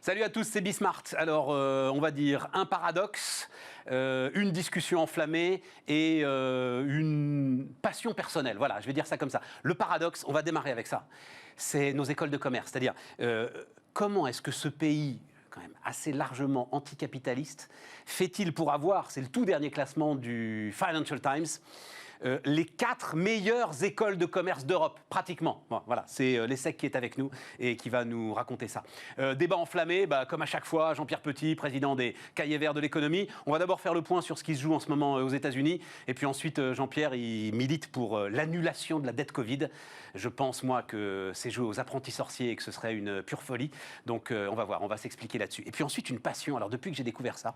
Salut à tous, c'est Bismart. Alors, on va dire un paradoxe, une discussion enflammée et une passion personnelle. Voilà, je vais dire ça comme ça. Le paradoxe, on va démarrer avec ça. C'est nos écoles de commerce. C'est-à-dire, comment est-ce que ce pays, quand même assez largement anticapitaliste, fait-il pour avoir, c'est le tout dernier classement du Financial Times, les 4 meilleures écoles de commerce d'Europe, pratiquement. Bon, voilà, c'est l'ESSEC qui est avec nous et qui va nous raconter ça. Débat enflammé, comme à chaque fois, Jean-Pierre Petit, président des Cahiers Verts de l'économie. On va d'abord faire le point sur ce qui se joue en ce moment aux États-Unis. Et puis ensuite, Jean-Pierre, il milite pour l'annulation de la dette Covid. Je pense, moi, que c'est joué aux apprentis sorciers et que ce serait une pure folie. Donc, on va voir, on va s'expliquer là-dessus. Et puis ensuite, une passion. Alors, depuis que j'ai découvert ça,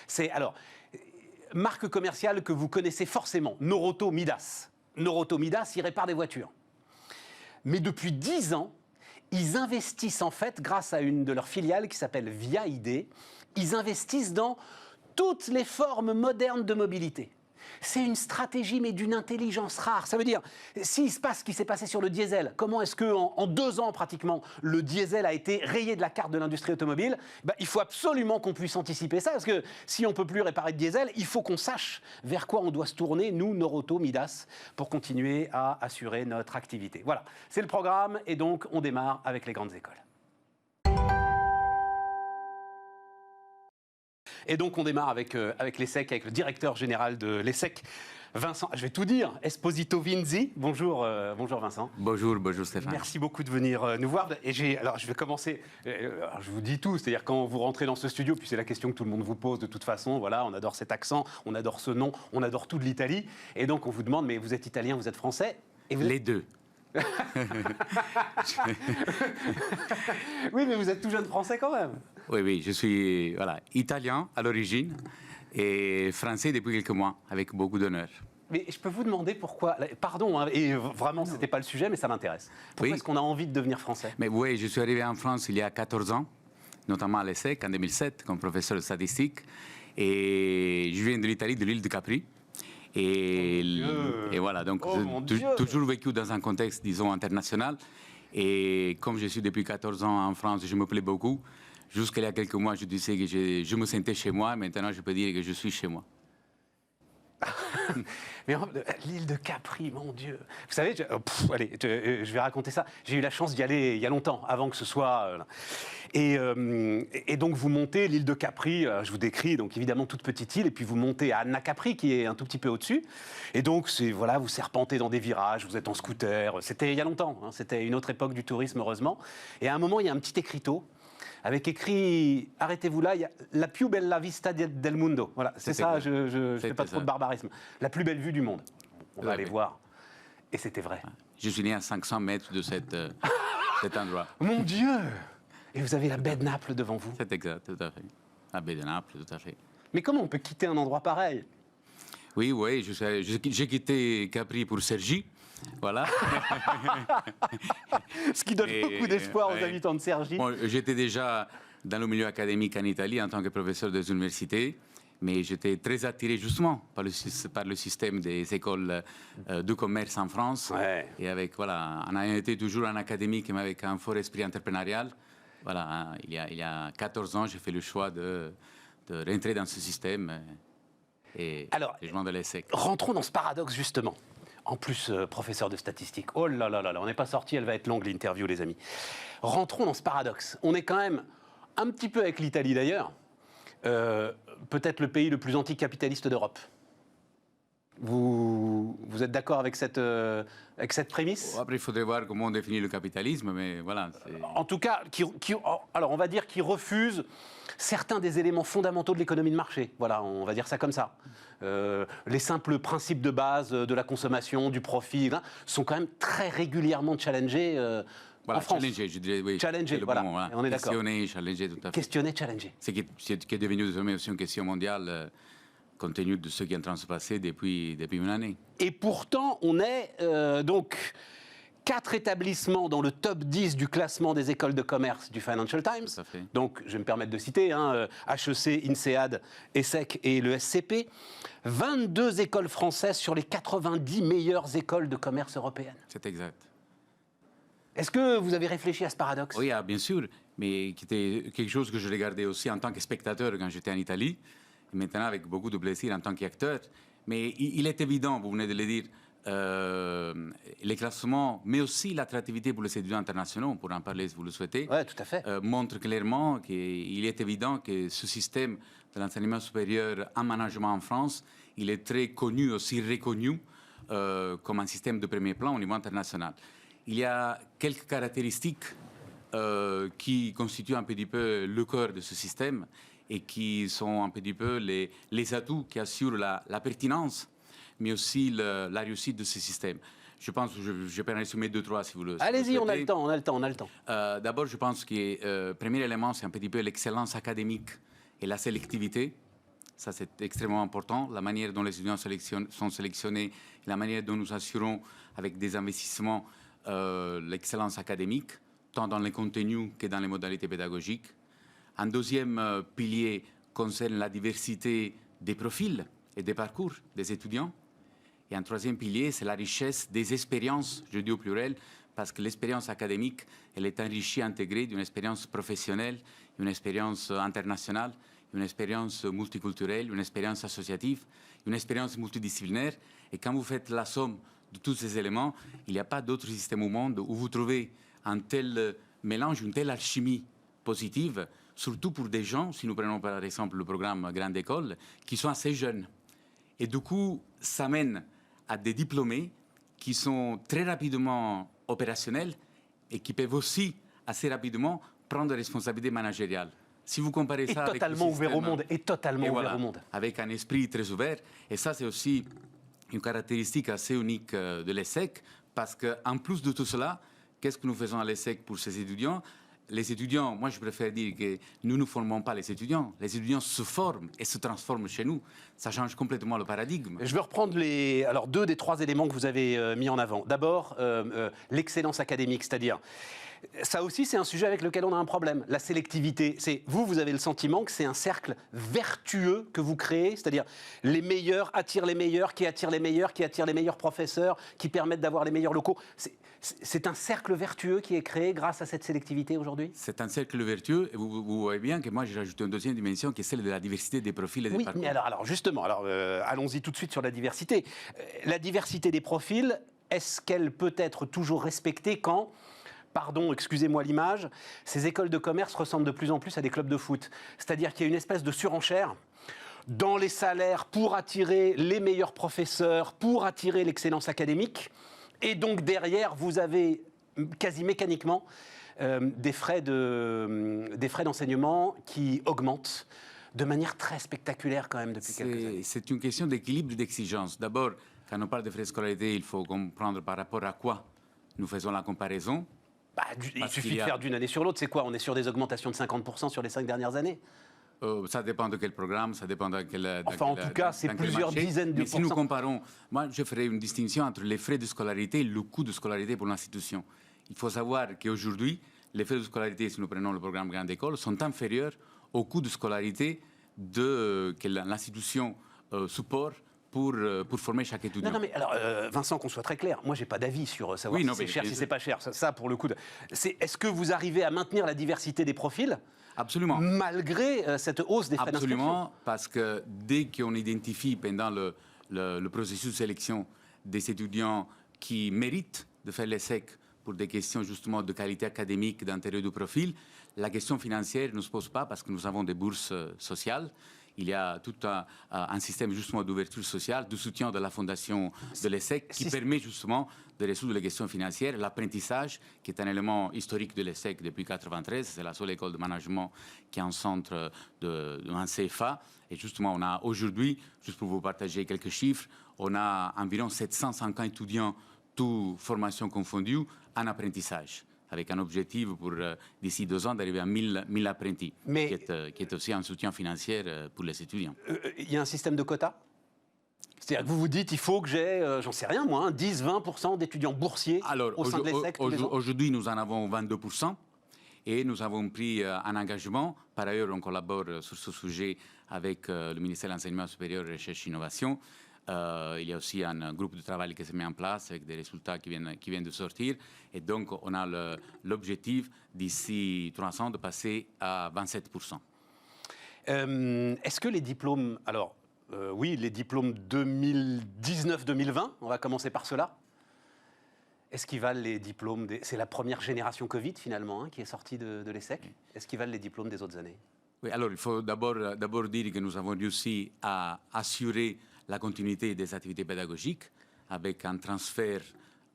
c'est... alors. Marque commerciale que vous connaissez forcément, Noroto Midas. Noroto Midas, il répare des voitures. Mais depuis 10 ans, ils investissent en fait, grâce à une de leurs filiales qui s'appelle VIA-ID, ils investissent dans toutes les formes modernes de mobilité. C'est une stratégie, mais d'une intelligence rare. Ça veut dire, s'il se passe ce qui s'est passé sur le diesel, comment est-ce qu'en 2 ans, pratiquement, le diesel a été rayé de la carte de l'industrie automobile? Il faut absolument qu'on puisse anticiper ça, parce que si on ne peut plus réparer de diesel, il faut qu'on sache vers quoi on doit se tourner, nous, Noroto, Midas, pour continuer à assurer notre activité. Voilà, c'est le programme, et donc on démarre avec les grandes écoles. Et donc, on démarre avec l'ESSEC, avec le directeur général de l'ESSEC, Vincent, je vais tout dire, Esposito Vinzi. Bonjour, bonjour Vincent. Bonjour Stéphane. Merci beaucoup de venir nous voir. Et alors, je vais commencer, alors, je vous dis tout, c'est-à-dire quand vous rentrez dans ce studio, puis c'est la question que tout le monde vous pose de toute façon, voilà, on adore cet accent, on adore ce nom, on adore tout de l'Italie. Et donc, on vous demande, mais vous êtes italien, vous êtes français et vous êtes... Les deux. Oui, mais vous êtes tout jeune français quand même. Oui, je suis italien à l'origine et français depuis quelques mois, avec beaucoup d'honneur. Mais je peux vous demander pourquoi, pardon, hein, et vraiment, ce n'était pas le sujet, mais ça m'intéresse. Pourquoi est-ce qu'on a envie de devenir français? Mais oui, je suis arrivé en France il y a 14 ans, notamment à l'ESSEC en 2007, comme professeur de statistique. Et je viens de l'Italie, de l'île de Capri. Et voilà, donc j'ai toujours vécu dans un contexte, disons, international. Et comme je suis depuis 14 ans en France, je me plais beaucoup. Jusqu'à il y a quelques mois, je disais que je me sentais chez moi. Maintenant, je peux dire que je suis chez moi. Mais l'île de Capri, mon Dieu. Vous savez, je vais raconter ça. J'ai eu la chance d'y aller il y a longtemps, avant que ce soit... Et donc, vous montez l'île de Capri, je vous décris, donc évidemment, toute petite île, et puis vous montez à Anna Capri, qui est un tout petit peu au-dessus. Et donc, voilà, vous serpentez dans des virages, vous êtes en scooter. C'était il y a longtemps, hein, c'était une autre époque du tourisme, heureusement. Et à un moment, il y a un petit écriteau avec écrit, arrêtez-vous là, il y a la più bella vista del mundo. Voilà, c'est ça, je ne fais pas trop de barbarisme. La plus belle vue du monde. On va aller voir. Et c'était vrai. Je suis né à 500 mètres de cet endroit. Mon Dieu! Et vous avez la baie de Naples devant vous. C'est exact, tout à fait. La baie de Naples, tout à fait. Mais comment on peut quitter un endroit pareil? Oui, j'ai quitté Capri pour Cergy. Voilà. Ce qui donne beaucoup d'espoir aux habitants de Cergy. Bon, j'étais déjà dans le milieu académique en Italie en tant que professeur des universités, mais j'étais très attiré justement par le système des écoles de commerce en France. Ouais. Et avec, voilà, on a été toujours un académique, mais avec un fort esprit entrepreneurial. Voilà, il y a 14 ans, j'ai fait le choix de rentrer dans ce système et joindre l'ESSEC. Rentrons dans ce paradoxe justement. En plus, professeur de statistique. Oh là là là là, on n'est pas sorti, elle va être longue l'interview, les amis. Rentrons dans ce paradoxe. On est quand même un petit peu avec l'Italie d'ailleurs, peut-être le pays le plus anticapitaliste d'Europe. Vous êtes d'accord avec cette prémisse? Après, il faudrait voir comment on définit le capitalisme, mais voilà. En tout cas, alors on va dire qu'il refuse certains des éléments fondamentaux de l'économie de marché. Voilà, on va dire ça comme ça. Les simples principes de base de la consommation, du profit, sont quand même très régulièrement challengés en France. Challengés, je dirais, oui. Challengés, voilà. On est d'accord. Questionner, challenger, tout à fait. Questionner, challenger. C'est qui est devenu désormais aussi une question mondiale, compte tenu de ce qui est en train de se passer depuis une année. Et pourtant, on est donc 4 établissements dans le top 10 du classement des écoles de commerce du Financial Times. Tout à fait. Donc, je vais me permettre de citer HEC, INSEAD, ESSEC et le SCP. 22 écoles françaises sur les 90 meilleures écoles de commerce européennes. C'est exact. Est-ce que vous avez réfléchi à ce paradoxe? Oui, bien sûr, mais qui était quelque chose que je regardais aussi en tant que spectateur quand j'étais en Italie, et maintenant avec beaucoup de plaisir en tant qu'acteur. Mais il est évident, vous venez de le dire, les classements, mais aussi l'attractivité pour les étudiants internationaux, pour en parler si vous le souhaitez, Oui, tout à fait. montre clairement qu'il est évident que ce système de l'enseignement supérieur en management en France, il est très connu, aussi reconnu comme un système de premier plan au niveau international. Il y a quelques caractéristiques qui constituent un petit peu le cœur de ce système et qui sont un petit peu les atouts qui assurent la pertinence, mais aussi la réussite de ce système. Je pense que je peux en résumer 2-3 si vous le souhaitez. Allez-y, on a le temps. D'abord, je pense que le premier élément, c'est un petit peu l'excellence académique et la sélectivité. Ça, c'est extrêmement important. La manière dont les étudiants sont sélectionnés, la manière dont nous assurons avec des investissements l'excellence académique, tant dans les contenus que dans les modalités pédagogiques. Un deuxième pilier concerne la diversité des profils et des parcours des étudiants. Et un troisième pilier, c'est la richesse des expériences, je dis au pluriel, parce que l'expérience académique, elle est enrichie, intégrée d'une expérience professionnelle, une expérience internationale, une expérience multiculturelle, une expérience associative, une expérience multidisciplinaire. Et quand vous faites la somme de tous ces éléments, il n'y a pas d'autre système au monde où vous trouvez un tel mélange, une telle alchimie positive, surtout pour des gens, si nous prenons par exemple le programme Grande École, qui sont assez jeunes. Et du coup, ça mène à des diplômés qui sont très rapidement opérationnels et qui peuvent aussi assez rapidement prendre des responsabilités managériales. Si vous comparez ça avec totalement ouvert au monde, ouvert au monde. Avec un esprit très ouvert. Et ça, c'est aussi une caractéristique assez unique de l'ESSEC, parce qu'en plus de tout cela, qu'est-ce que nous faisons à l'ESSEC pour ces étudiants? Les étudiants, moi je préfère dire que nous ne formons pas les étudiants se forment et se transforment chez nous. Ça change complètement le paradigme. Je veux reprendre alors 2 des 3 éléments que vous avez mis en avant. D'abord, l'excellence académique, c'est-à-dire, ça aussi c'est un sujet avec lequel on a un problème. La sélectivité, vous avez le sentiment que c'est un cercle vertueux que vous créez, c'est-à-dire les meilleurs attirent les meilleurs, qui attirent les meilleurs, qui attirent les meilleurs professeurs, qui permettent d'avoir les meilleurs locaux. C'est un cercle vertueux qui est créé grâce à cette sélectivité aujourd'hui? C'est un cercle vertueux, et vous voyez bien que moi j'ai rajouté une deuxième dimension qui est celle de la diversité des profils et des parcours. Oui, mais alors justement, allons-y tout de suite sur la diversité. La diversité des profils, est-ce qu'elle peut être toujours respectée quand, pardon, excusez-moi l'image, ces écoles de commerce ressemblent de plus en plus à des clubs de foot? C'est-à-dire qu'il y a une espèce de surenchère dans les salaires pour attirer les meilleurs professeurs, pour attirer l'excellence académique. Et donc derrière, vous avez quasi mécaniquement des frais d'enseignement qui augmentent de manière très spectaculaire quand même depuis quelques années. C'est une question d'équilibre et d'exigence. D'abord, quand on parle de frais de scolarité, il faut comprendre par rapport à quoi nous faisons la comparaison. Il suffit de faire d'une année sur l'autre. C'est quoi? On est sur des augmentations de 50% sur les 5 dernières années? Ça dépend de quel programme, ça dépend de quel... en tout cas, c'est plusieurs dizaines de pourcents. Mais si nous pourcents. comparons, moi, je ferai une distinction entre les frais de scolarité et le coût de scolarité pour l'institution. Il faut savoir qu'aujourd'hui, les frais de scolarité, si nous prenons le programme Grande École, sont inférieurs au coût de scolarité que l'institution supporte pour former chaque étudiant. Non, mais alors, Vincent, qu'on soit très clair, moi, j'ai pas d'avis sur savoir si c'est cher, si c'est pas cher. Ça, pour le coup, est-ce que vous arrivez à maintenir la diversité des profils? Absolument. Malgré cette hausse des frais d'inscription? Absolument, parce que dès qu'on identifie pendant le processus de sélection des étudiants qui méritent de faire l'ESSEC pour des questions justement de qualité académique, d'intérêt du profil, la question financière ne se pose pas parce que nous avons des bourses sociales. Il y a tout un système justement d'ouverture sociale, de soutien de la fondation de l'ESSEC qui permet justement de résoudre les questions financières. L'apprentissage, qui est un élément historique de l'ESSEC depuis 1993, c'est la seule école de management qui est en centre d'un CFA. Et justement, on a aujourd'hui, juste pour vous partager quelques chiffres, on a environ 750 étudiants, toutes formations confondues, en apprentissage, avec un objectif pour, d'ici 2 ans, d'arriver à 1000 apprentis, qui est aussi un soutien financier pour les étudiants. Il y a un système de quotas? C'est-à-dire que vous vous dites, il faut que j'ai, j'en sais rien moi, 10-20% d'étudiants boursiers au sein de l'ESSEC tous les ans? Aujourd'hui, nous en avons 22%. Et nous avons pris un engagement. Par ailleurs, on collabore sur ce sujet avec le ministère de l'Enseignement supérieur, Recherche et Innovation, Il y a aussi un groupe de travail qui s'est mis en place avec des résultats qui viennent de sortir. Et donc, on a l'objectif d'ici 3 ans de passer à 27%. Est-ce que les diplômes, alors oui, les diplômes 2019-2020, on va commencer par cela. Est-ce qu'ils valent les diplômes C'est la première génération Covid finalement qui est sortie de l'ESSEC. Est-ce qu'ils valent les diplômes des autres années? Oui, alors il faut d'abord dire que nous avons réussi à assurer la continuité des activités pédagogiques avec un transfert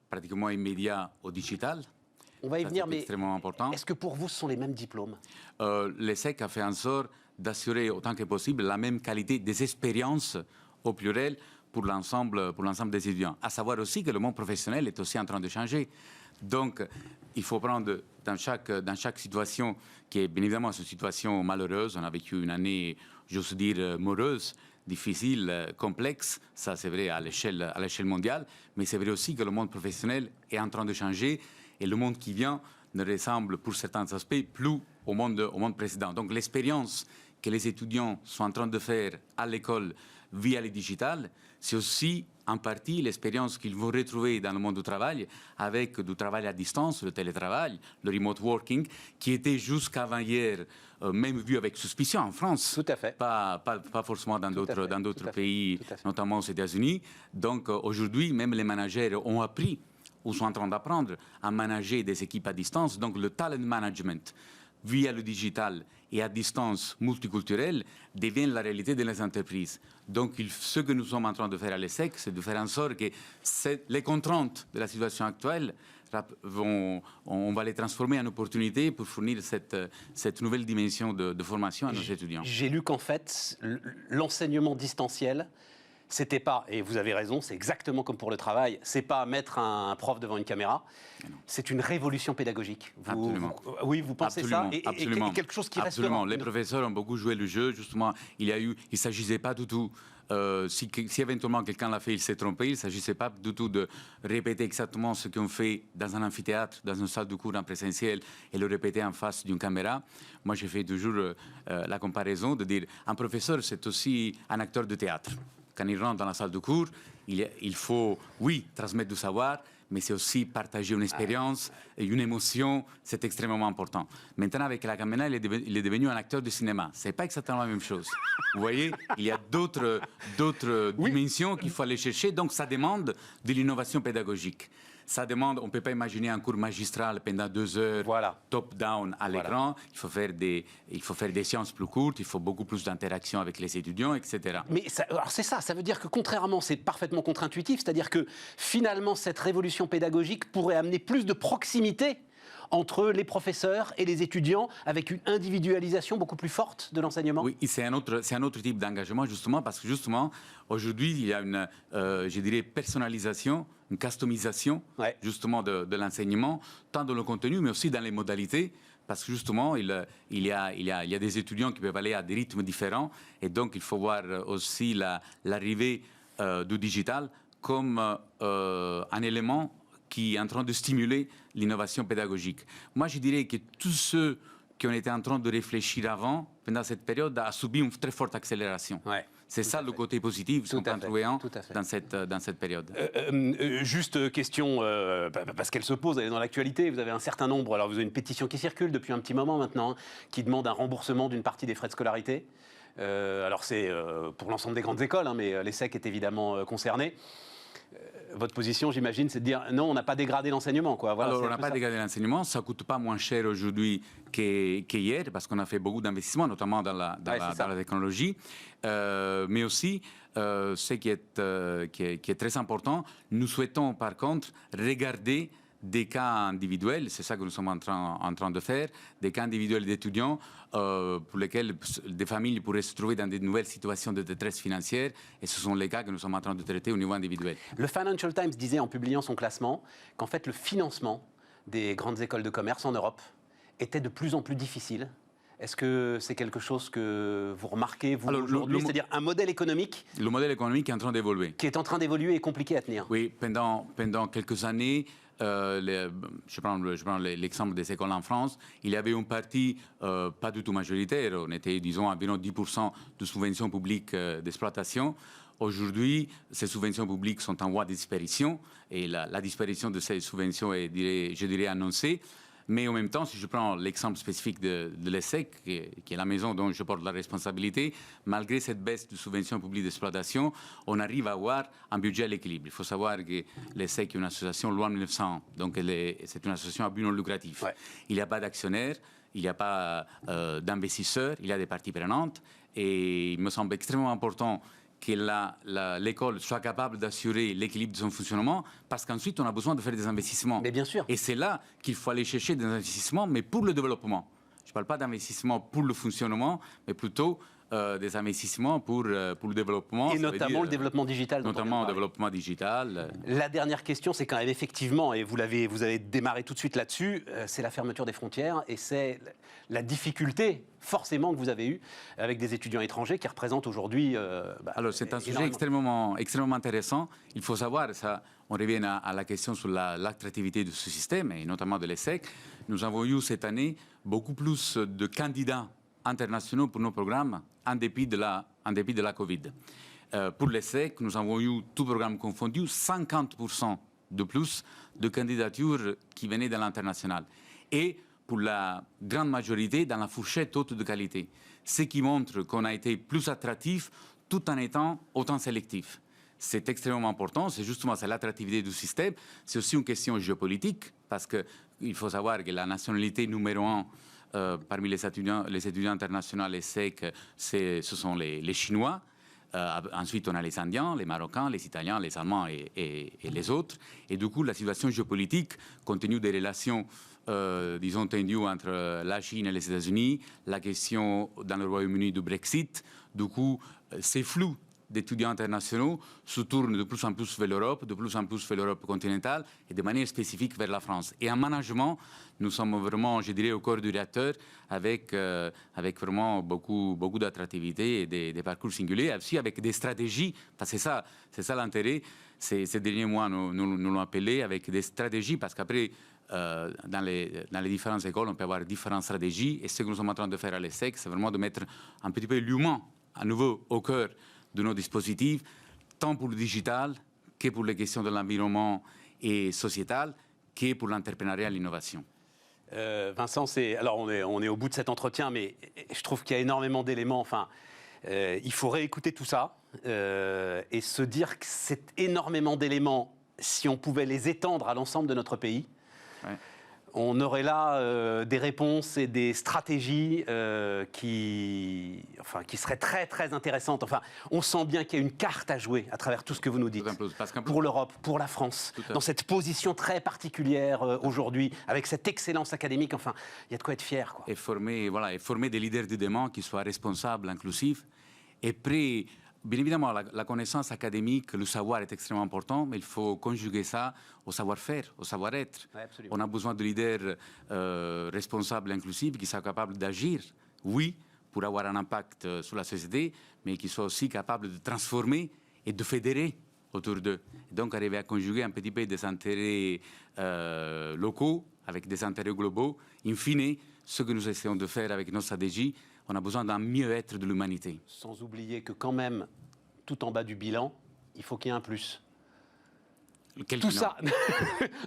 pratiquement immédiat au digital. On va y venir, mais extrêmement important. Est-ce que pour vous, ce sont les mêmes diplômes? L'ESSEC a fait en sorte d'assurer autant que possible la même qualité des expériences au pluriel pour l'ensemble des étudiants. À savoir aussi que le monde professionnel est aussi en train de changer. Donc, il faut prendre dans chaque situation, qui est bien évidemment une situation malheureuse, on a vécu une année, j'ose dire, morose, difficile, complexe, ça c'est vrai à l'échelle mondiale, mais c'est vrai aussi que le monde professionnel est en train de changer et le monde qui vient ne ressemble pour certains aspects plus au monde précédent. Donc l'expérience que les étudiants sont en train de faire à l'école via le digital, c'est aussi en partie l'expérience qu'ils vont retrouver dans le monde du travail avec du travail à distance, le télétravail, le remote working, qui était jusqu'avant hier même vu avec suspicion en France. Tout à fait. Pas forcément dans d'autres pays, notamment aux États-Unis. Donc aujourd'hui, même les managers ont appris ou sont en train d'apprendre à manager des équipes à distance. Donc le talent management via le digital et à distance multiculturelle devient la réalité de les entreprises. Donc ce que nous sommes en train de faire à l'ESSEC, c'est de faire en sorte que les contraintes de la situation actuelle, on va les transformer en opportunités pour fournir cette nouvelle dimension de formation à nos étudiants. J'ai lu qu'en fait, l'enseignement distanciel, c'était pas, et vous avez raison, c'est exactement comme pour le travail, c'est pas mettre un prof devant une caméra, c'est une révolution pédagogique. Absolument. Oui, vous pensez absolument, ça absolument. Et quelque chose qui absolument. restera. Les professeurs ont beaucoup joué le jeu, justement. Il ne s'agissait pas du tout, si éventuellement quelqu'un l'a fait, il s'est trompé, il ne s'agissait pas du tout de répéter exactement ce qu'on fait dans un amphithéâtre, dans une salle de cours en présentiel, et le répéter en face d'une caméra. Moi, j'ai fait toujours la comparaison de dire, un professeur, c'est aussi un acteur de théâtre. Quand il rentre dans la salle de cours, il faut, oui, transmettre du savoir, mais c'est aussi partager une expérience et une émotion, c'est extrêmement important. Maintenant, avec la caméra, il est devenu un acteur de cinéma. Ce n'est pas exactement la même chose. Vous voyez, il y a d'autres dimensions qu'il faut aller chercher, donc ça demande de l'innovation pédagogique. Ça demande, on ne peut pas imaginer un cours magistral pendant 2 heures, top-down à l'écran. Il faut faire des séances plus courtes, il faut beaucoup plus d'interaction avec les étudiants, etc. Mais alors c'est ça veut dire que contrairement, c'est parfaitement contre-intuitif, c'est-à-dire que finalement, cette révolution pédagogique pourrait amener plus de proximité entre les professeurs et les étudiants, avec une individualisation beaucoup plus forte de l'enseignement? Oui, c'est un autre type d'engagement, justement, parce que justement, aujourd'hui, il y a une, je dirais, personnalisation, une customisation, justement, de l'enseignement, tant dans le contenu, mais aussi dans les modalités, parce que justement, il y a des étudiants qui peuvent aller à des rythmes différents, et donc il faut voir aussi l'arrivée du digital comme un élément qui est en train de stimuler l'innovation pédagogique. Moi, je dirais que tous ceux qui ont été en train de réfléchir avant, pendant cette période, a subi une très forte accélération. C'est ça le côté positif, si on peut en trouver un dans cette période. Juste question, parce qu'elle se pose, elle est dans l'actualité, vous avez un certain nombre, alors vous avez une pétition qui circule depuis un petit moment maintenant, qui demande un remboursement d'une partie des frais de scolarité. Alors c'est pour l'ensemble des grandes écoles, mais l'ESSEC est évidemment concerné. Votre position, j'imagine, c'est de dire non, on n'a pas dégradé l'enseignement, quoi. Voilà, alors, on n'a pas dégradé l'enseignement. Ça ne coûte pas moins cher aujourd'hui qu'hier, parce qu'on a fait beaucoup d'investissements, notamment dans la technologie. Mais aussi, ce qui est très important, nous souhaitons par contre regarder des cas individuels, c'est ça que nous sommes en train de faire, des cas individuels d'étudiants pour lesquels des familles pourraient se trouver dans de nouvelles situations de détresse financière, et ce sont les cas que nous sommes en train de traiter au niveau individuel. Le Financial Times disait en publiant son classement qu'en fait le financement des grandes écoles de commerce en Europe était de plus en plus difficile. Est-ce que c'est quelque chose que vous remarquez, vous, aujourd'hui, c'est-à-dire un modèle économique... Le modèle économique est en train d'évoluer. Qui est en train d'évoluer et compliqué à tenir. Oui, pendant quelques années, je prends l'exemple des écoles en France, il y avait une partie pas du tout majoritaire, on était, disons, environ 10% de subventions publiques d'exploitation. Aujourd'hui, ces subventions publiques sont en voie de disparition et la disparition de ces subventions est, je dirais, annoncée. Mais en même temps, si je prends l'exemple spécifique de l'ESSEC, qui est la maison dont je porte la responsabilité, malgré cette baisse de subventions publiques d'exploitation, on arrive à avoir un budget à l'équilibre. Il faut savoir que l'ESSEC est une association loi 1901, donc c'est une association à but non lucratif. Ouais. Il n'y a pas d'actionnaires, il n'y a pas d'investisseurs, il y a des parties prenantes. Et il me semble extrêmement important que l'école soit capable d'assurer l'équilibre de son fonctionnement, parce qu'ensuite, on a besoin de faire des investissements. Mais bien sûr. Et c'est là qu'il faut aller chercher des investissements, mais pour le développement. Je ne parle pas d'investissement pour le fonctionnement, mais plutôt des investissements pour le développement. Et notamment le développement digital. Notamment le développement digital. La dernière question, c'est quand même effectivement, et vous avez démarré tout de suite là-dessus, c'est la fermeture des frontières et c'est la difficulté forcément que vous avez eue avec des étudiants étrangers qui représentent aujourd'hui... Alors c'est un sujet extrêmement intéressant. Il faut savoir, ça, on revient à la question sur l'attractivité de ce système, et notamment de l'ESSEC. Nous avons eu cette année beaucoup plus de candidats internationaux pour nos programmes en dépit de la Covid. Pour l'ESSEC, nous avons eu, tout programme confondu, 50% de plus de candidatures qui venaient de l'international. Et pour la grande majorité, dans la fourchette haute de qualité. Ce qui montre qu'on a été plus attractif tout en étant autant sélectif. C'est extrêmement important, c'est justement l'attractivité du système. C'est aussi une question géopolitique, parce qu'il faut savoir que la nationalité numéro 1 parmi les étudiants internationaux ESSEC, ce sont les Chinois. Ensuite, on a les Indiens, les Marocains, les Italiens, les Allemands et les autres. Et du coup, la situation géopolitique, compte tenu des relations, disons, tendues entre la Chine et les États-Unis, la question dans le Royaume-Uni du Brexit, du coup, c'est flou d'étudiants internationaux se tournent de plus en plus vers l'Europe, de plus en plus vers l'Europe continentale et de manière spécifique vers la France. Et en management, nous sommes vraiment, je dirais, au cœur du réacteur avec vraiment beaucoup d'attractivité et des parcours singuliers, aussi avec des stratégies, parce que c'est ça l'intérêt. Ces derniers mois, nous l'avons appelé avec des stratégies, parce qu'après, dans les différentes écoles, on peut avoir différentes stratégies. Et ce que nous sommes en train de faire à l'ESSEC, c'est vraiment de mettre un petit peu l'humain à nouveau au cœur de nos dispositifs, tant pour le digital que pour les questions de l'environnement et sociétal, que pour l'entrepreneuriat et l'innovation. Vincent, alors on est au bout de cet entretien, mais je trouve qu'il y a énormément d'éléments. Enfin, il faut réécouter tout ça et se dire que c'est énormément d'éléments. Si on pouvait les étendre à l'ensemble de notre pays, ouais, on aurait là des réponses et des stratégies qui seraient très, très intéressantes. Enfin, on sent bien qu'il y a une carte à jouer à travers tout ce que vous nous dites. Pour l'Europe, pour la France, dans cette position très particulière aujourd'hui, avec cette excellence académique. Enfin, il y a de quoi être fier, quoi. Et former des leaders de demain qui soient responsables, inclusifs, et prêts. Bien évidemment, la connaissance académique, le savoir est extrêmement important, mais il faut conjuguer ça au savoir-faire, au savoir-être. Ouais, on a besoin de leaders responsables, inclusifs, qui soient capables d'agir, oui, pour avoir un impact sur la société, mais qui soient aussi capables de transformer et de fédérer autour d'eux. Donc, arriver à conjuguer un petit peu des intérêts locaux avec des intérêts globaux. In fine, ce que nous essayons de faire avec nos stratégies, on a besoin d'un mieux-être de l'humanité. Sans oublier que quand même, tout en bas du bilan, il faut qu'il y ait un plus. Quel tout bilan? Ça,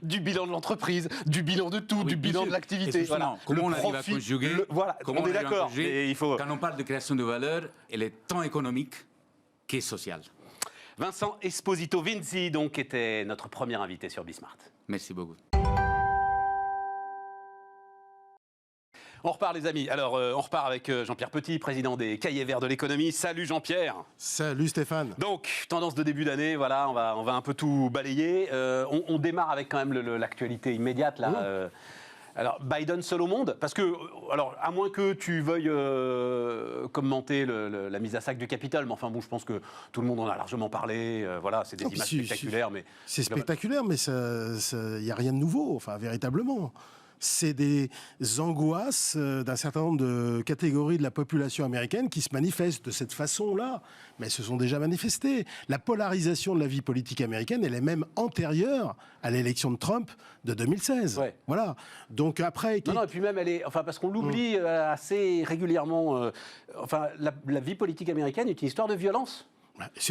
du bilan de l'entreprise, du bilan de tout, du bilan de l'activité. Voilà. Comment on arrive à conjuguer on est d'accord. Quand on parle de création de valeur, elle est tant économique que sociale. Vincent Esposito Vinzi, donc, était notre premier invité sur Bismart. Merci beaucoup. On repart, les amis. Alors, on repart avec Jean-Pierre Petit, président des Cahiers Verts de l'économie. Salut Jean-Pierre. Salut Stéphane. Donc, tendance de début d'année, voilà, on va un peu tout balayer. On démarre avec quand même l'actualité immédiate, là. Alors, Biden seul au monde, parce que, alors, à moins que tu veuilles commenter la mise à sac du Capitole, mais enfin bon, je pense que tout le monde en a largement parlé. Voilà, c'est des images spectaculaires, mais c'est spectaculaire, mais il n'y a rien de nouveau, enfin, véritablement. C'est des angoisses d'un certain nombre de catégories de la population américaine qui se manifestent de cette façon-là. Mais elles se sont déjà manifestées. La polarisation de la vie politique américaine, elle est même antérieure à l'élection de Trump de 2016. Ouais. Voilà. Donc après... Non, et puis même, elle est... Enfin, parce qu'on l'oublie assez régulièrement. La vie politique américaine est une histoire de violence.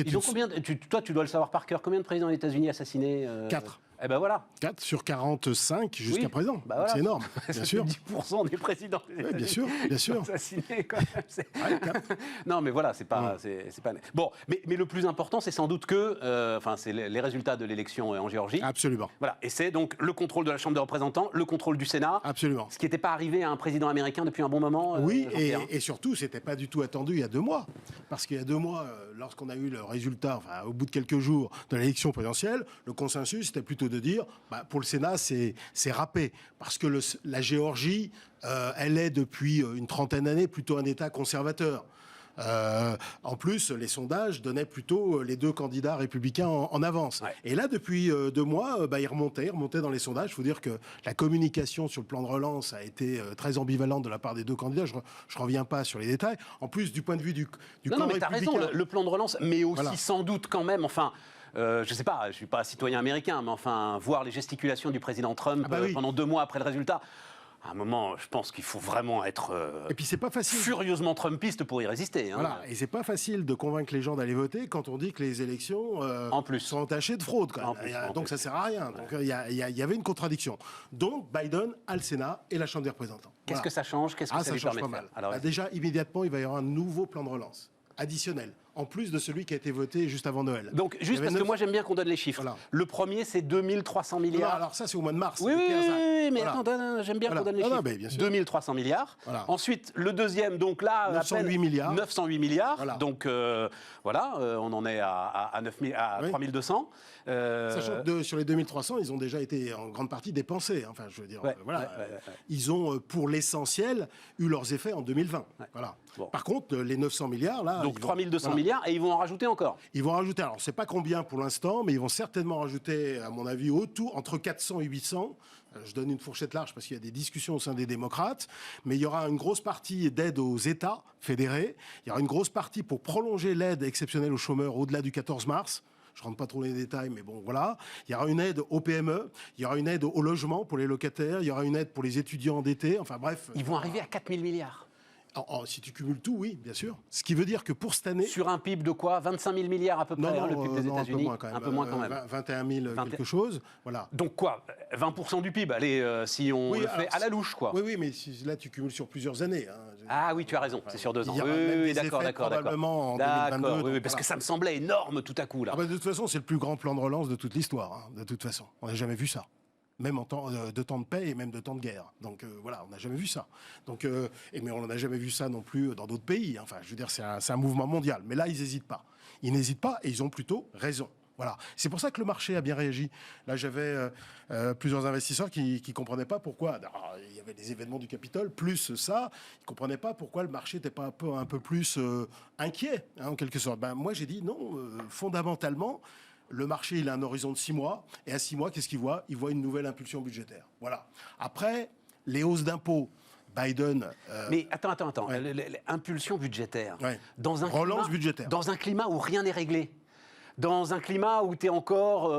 Ils ont combien toi, tu dois le savoir par cœur. Combien de présidents des États-Unis assassinés 4. Eh ben voilà. 4 sur 45 jusqu'à présent. Bah voilà. C'est énorme, bien sûr. 10% des présidents des États-Unis bien sûr, bien sûr. assassinés quand même. Non, mais voilà, c'est pas. Bon, mais le plus important, c'est sans doute que, c'est les résultats de l'élection en Géorgie. Absolument. Voilà, et c'est donc le contrôle de la Chambre des représentants, le contrôle du Sénat. Absolument. Ce qui n'était pas arrivé à un président américain depuis un bon moment. Oui, et surtout, c'était pas du tout attendu il y a 2 mois. Parce qu'il y a 2 mois, lorsqu'on a eu le résultat, au bout de quelques jours de l'élection présidentielle, le consensus, c'était plutôt de dire, pour le Sénat, c'est râpé. Parce que la Géorgie, elle est depuis une trentaine d'années plutôt un État conservateur. En plus, les sondages donnaient plutôt les 2 candidats républicains en avance. Ouais. Et là, depuis 2 mois, ils remontaient dans les sondages. Il faut dire que la communication sur le plan de relance a été très ambivalente de la part des 2 candidats. Je ne reviens pas sur les détails. En plus, du point de vue du camp mais tu as raison, le plan de relance, mais aussi sans doute quand même, je ne sais pas, je ne suis pas citoyen américain, mais voir les gesticulations du président Trump pendant 2 mois après le résultat, à un moment, je pense qu'il faut vraiment être et puis c'est pas facile. Furieusement trumpiste pour y résister. Voilà, et c'est pas facile de convaincre les gens d'aller voter quand on dit que les élections sont entachées de fraude. Donc ça sert à rien. Donc il y avait une contradiction. Donc Biden a le Sénat et la Chambre des représentants. Qu'est-ce que ça change? Qu'est-ce que ça lui permet de faire? Alors, déjà, immédiatement, il va y avoir un nouveau plan de relance additionnel, en plus de celui qui a été voté juste avant Noël. Donc, juste parce que moi, j'aime bien qu'on donne les chiffres. Voilà. Le premier, c'est 2300 milliards. Non, alors ça, c'est au mois de mars. Oui, mais attends, j'aime bien qu'on donne les chiffres. Bien sûr. 2300 milliards. Voilà. Ensuite, le deuxième, donc là, 908 milliards. 908 milliards. Voilà. Donc, on en est à 3200. Sachant que sur les 2300, ils ont déjà été en grande partie dépensés. Enfin, je veux dire, ils ont, pour l'essentiel, eu leurs effets en 2020. Ouais. Voilà. Bon. Par contre, les 900 milliards, là... Donc 3200 milliards, et ils vont en rajouter encore. Ils vont en rajouter, alors je ne sais pas combien pour l'instant, mais ils vont certainement rajouter, à mon avis, entre 400 et 800. Je donne une fourchette large parce qu'il y a des discussions au sein des démocrates, mais il y aura une grosse partie d'aide aux États fédérés. Il y aura une grosse partie pour prolonger l'aide exceptionnelle aux chômeurs au-delà du 14 mars. Je ne rentre pas trop dans les détails, mais bon, voilà. Il y aura une aide aux PME, il y aura une aide au logement pour les locataires, il y aura une aide pour les étudiants endettés, enfin bref. Ils vont arriver à 4 000 milliards. Si tu cumules tout, oui, bien sûr. Ce qui veut dire que pour cette année... Sur un PIB de quoi? 25 000 milliards à peu près, le PIB des États-Unis. Un peu moins quand même. 21 000 quelque chose, voilà. Donc quoi? 20% du PIB, allez, si on le fait à la louche, quoi. Oui, mais là, tu cumules sur plusieurs années. Ah oui, tu as raison, c'est sur 2 ans. Oui, d'accord. Probablement en 2022. Oui, parce que ça me semblait énorme tout à coup, là. De toute façon, c'est le plus grand plan de relance de toute l'histoire, de toute façon. On n'a jamais vu ça. Même en temps de paix et même de temps de guerre. Donc voilà, on n'a jamais vu ça. Donc, mais on n'a jamais vu ça non plus dans d'autres pays. Enfin, je veux dire, c'est un mouvement mondial. Mais là, ils n'hésitent pas. Ils n'hésitent pas et ils ont plutôt raison. Voilà. C'est pour ça que le marché a bien réagi. Là, j'avais plusieurs investisseurs qui ne comprenaient pas pourquoi. Alors, il y avait des événements du Capitole, plus ça. Ils ne comprenaient pas pourquoi le marché n'était pas un peu plus inquiet, en quelque sorte. Moi, j'ai dit non, fondamentalement... Le marché, il a un horizon de 6 mois. Et à 6 mois, qu'est-ce qu'il voit? Il voit une nouvelle impulsion budgétaire. Voilà. Après, les hausses d'impôts, Biden... Mais attends. L'impulsion budgétaire. Ouais. Relance budgétaire. Dans un climat où rien n'est réglé. Dans un climat où tu es encore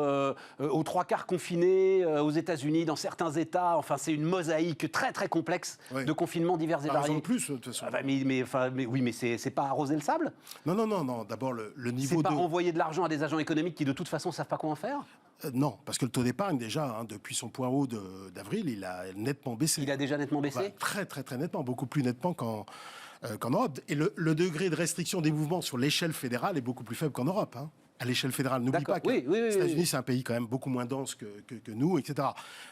aux 3/4 confiné aux États-Unis, dans certains États. Enfin, c'est une mosaïque très, très complexe de confinements divers et variés. En plus, de toute façon. Mais c'est pas arroser le sable? Non. D'abord, le niveau c'est pas envoyer de l'argent à des agents économiques qui, de toute façon, ne savent pas quoi en faire? Non, parce que le taux d'épargne, déjà, depuis son point haut d'avril, il a nettement baissé. Il a déjà nettement baissé? Très, très, très nettement. Beaucoup plus nettement qu'en Europe. Et le degré de restriction des mouvements sur l'échelle fédérale est beaucoup plus faible qu'en Europe. À l'échelle fédérale, n'oublie pas que les États-Unis, c'est un pays quand même beaucoup moins dense que nous, etc.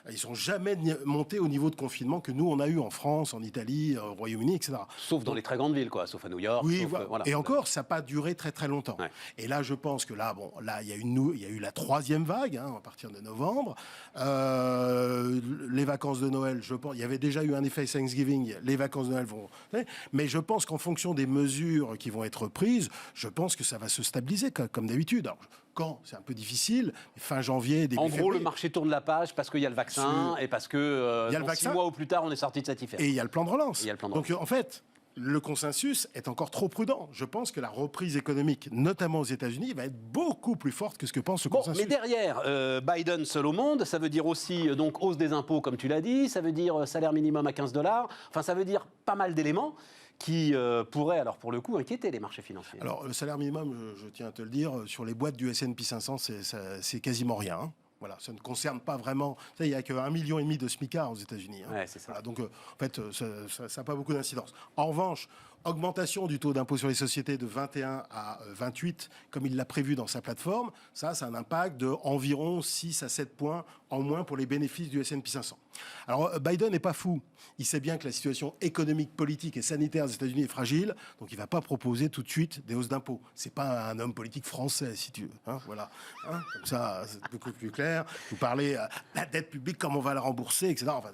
Ils ne sont jamais montés au niveau de confinement que nous, on a eu en France, en Italie, au Royaume-Uni, etc. Sauf dans les très grandes villes, quoi, sauf à New York. Oui, voilà. Et encore, ça n'a pas duré très très longtemps. Ouais. Et là, je pense que là, il y a eu la 3e vague, à partir de novembre. Les vacances de Noël, je pense, il y avait déjà eu un effet Thanksgiving, les vacances de Noël vont... Mais je pense qu'en fonction des mesures qui vont être prises, je pense que ça va se stabiliser, comme d'habitude. Alors, quand? C'est un peu difficile. Fin janvier, début février. En gros, le marché tourne la page parce qu'il y a le vaccin et parce que 6 mois ou plus tard, on est sorti de cette affaire. Et il y a le plan de relance. Donc, en fait, le consensus est encore trop prudent. Je pense que la reprise économique, notamment aux États-Unis, va être beaucoup plus forte que ce que pense le consensus. Mais derrière, Biden seul au monde, ça veut dire aussi donc hausse des impôts, comme tu l'as dit, ça veut dire salaire minimum à $15. Enfin, ça veut dire pas mal d'éléments qui pourrait, alors pour le coup, inquiéter les marchés financiers. Alors, le salaire minimum, je tiens à te le dire, sur les boîtes du S&P 500, c'est quasiment rien. Hein. Voilà, ça ne concerne pas vraiment. Il n'y a que 1,5 million de SMICAR aux États-Unis. Hein. Ouais, c'est ça. Voilà, donc, en fait, ça n'a pas beaucoup d'incidence. En revanche, augmentation du taux d'impôt sur les sociétés de 21 à 28, comme il l'a prévu dans sa plateforme, ça a un impact de environ 6 à 7 points en moins pour les bénéfices du S&P 500. Alors, Biden n'est pas fou. Il sait bien que la situation économique, politique et sanitaire des États-Unis est fragile, donc il ne va pas proposer tout de suite des hausses d'impôts. C'est pas un homme politique français, si tu veux. Hein, voilà. Hein, comme ça, c'est beaucoup plus clair. Vous parlez de la dette publique, comment on va la rembourser, etc. Enfin,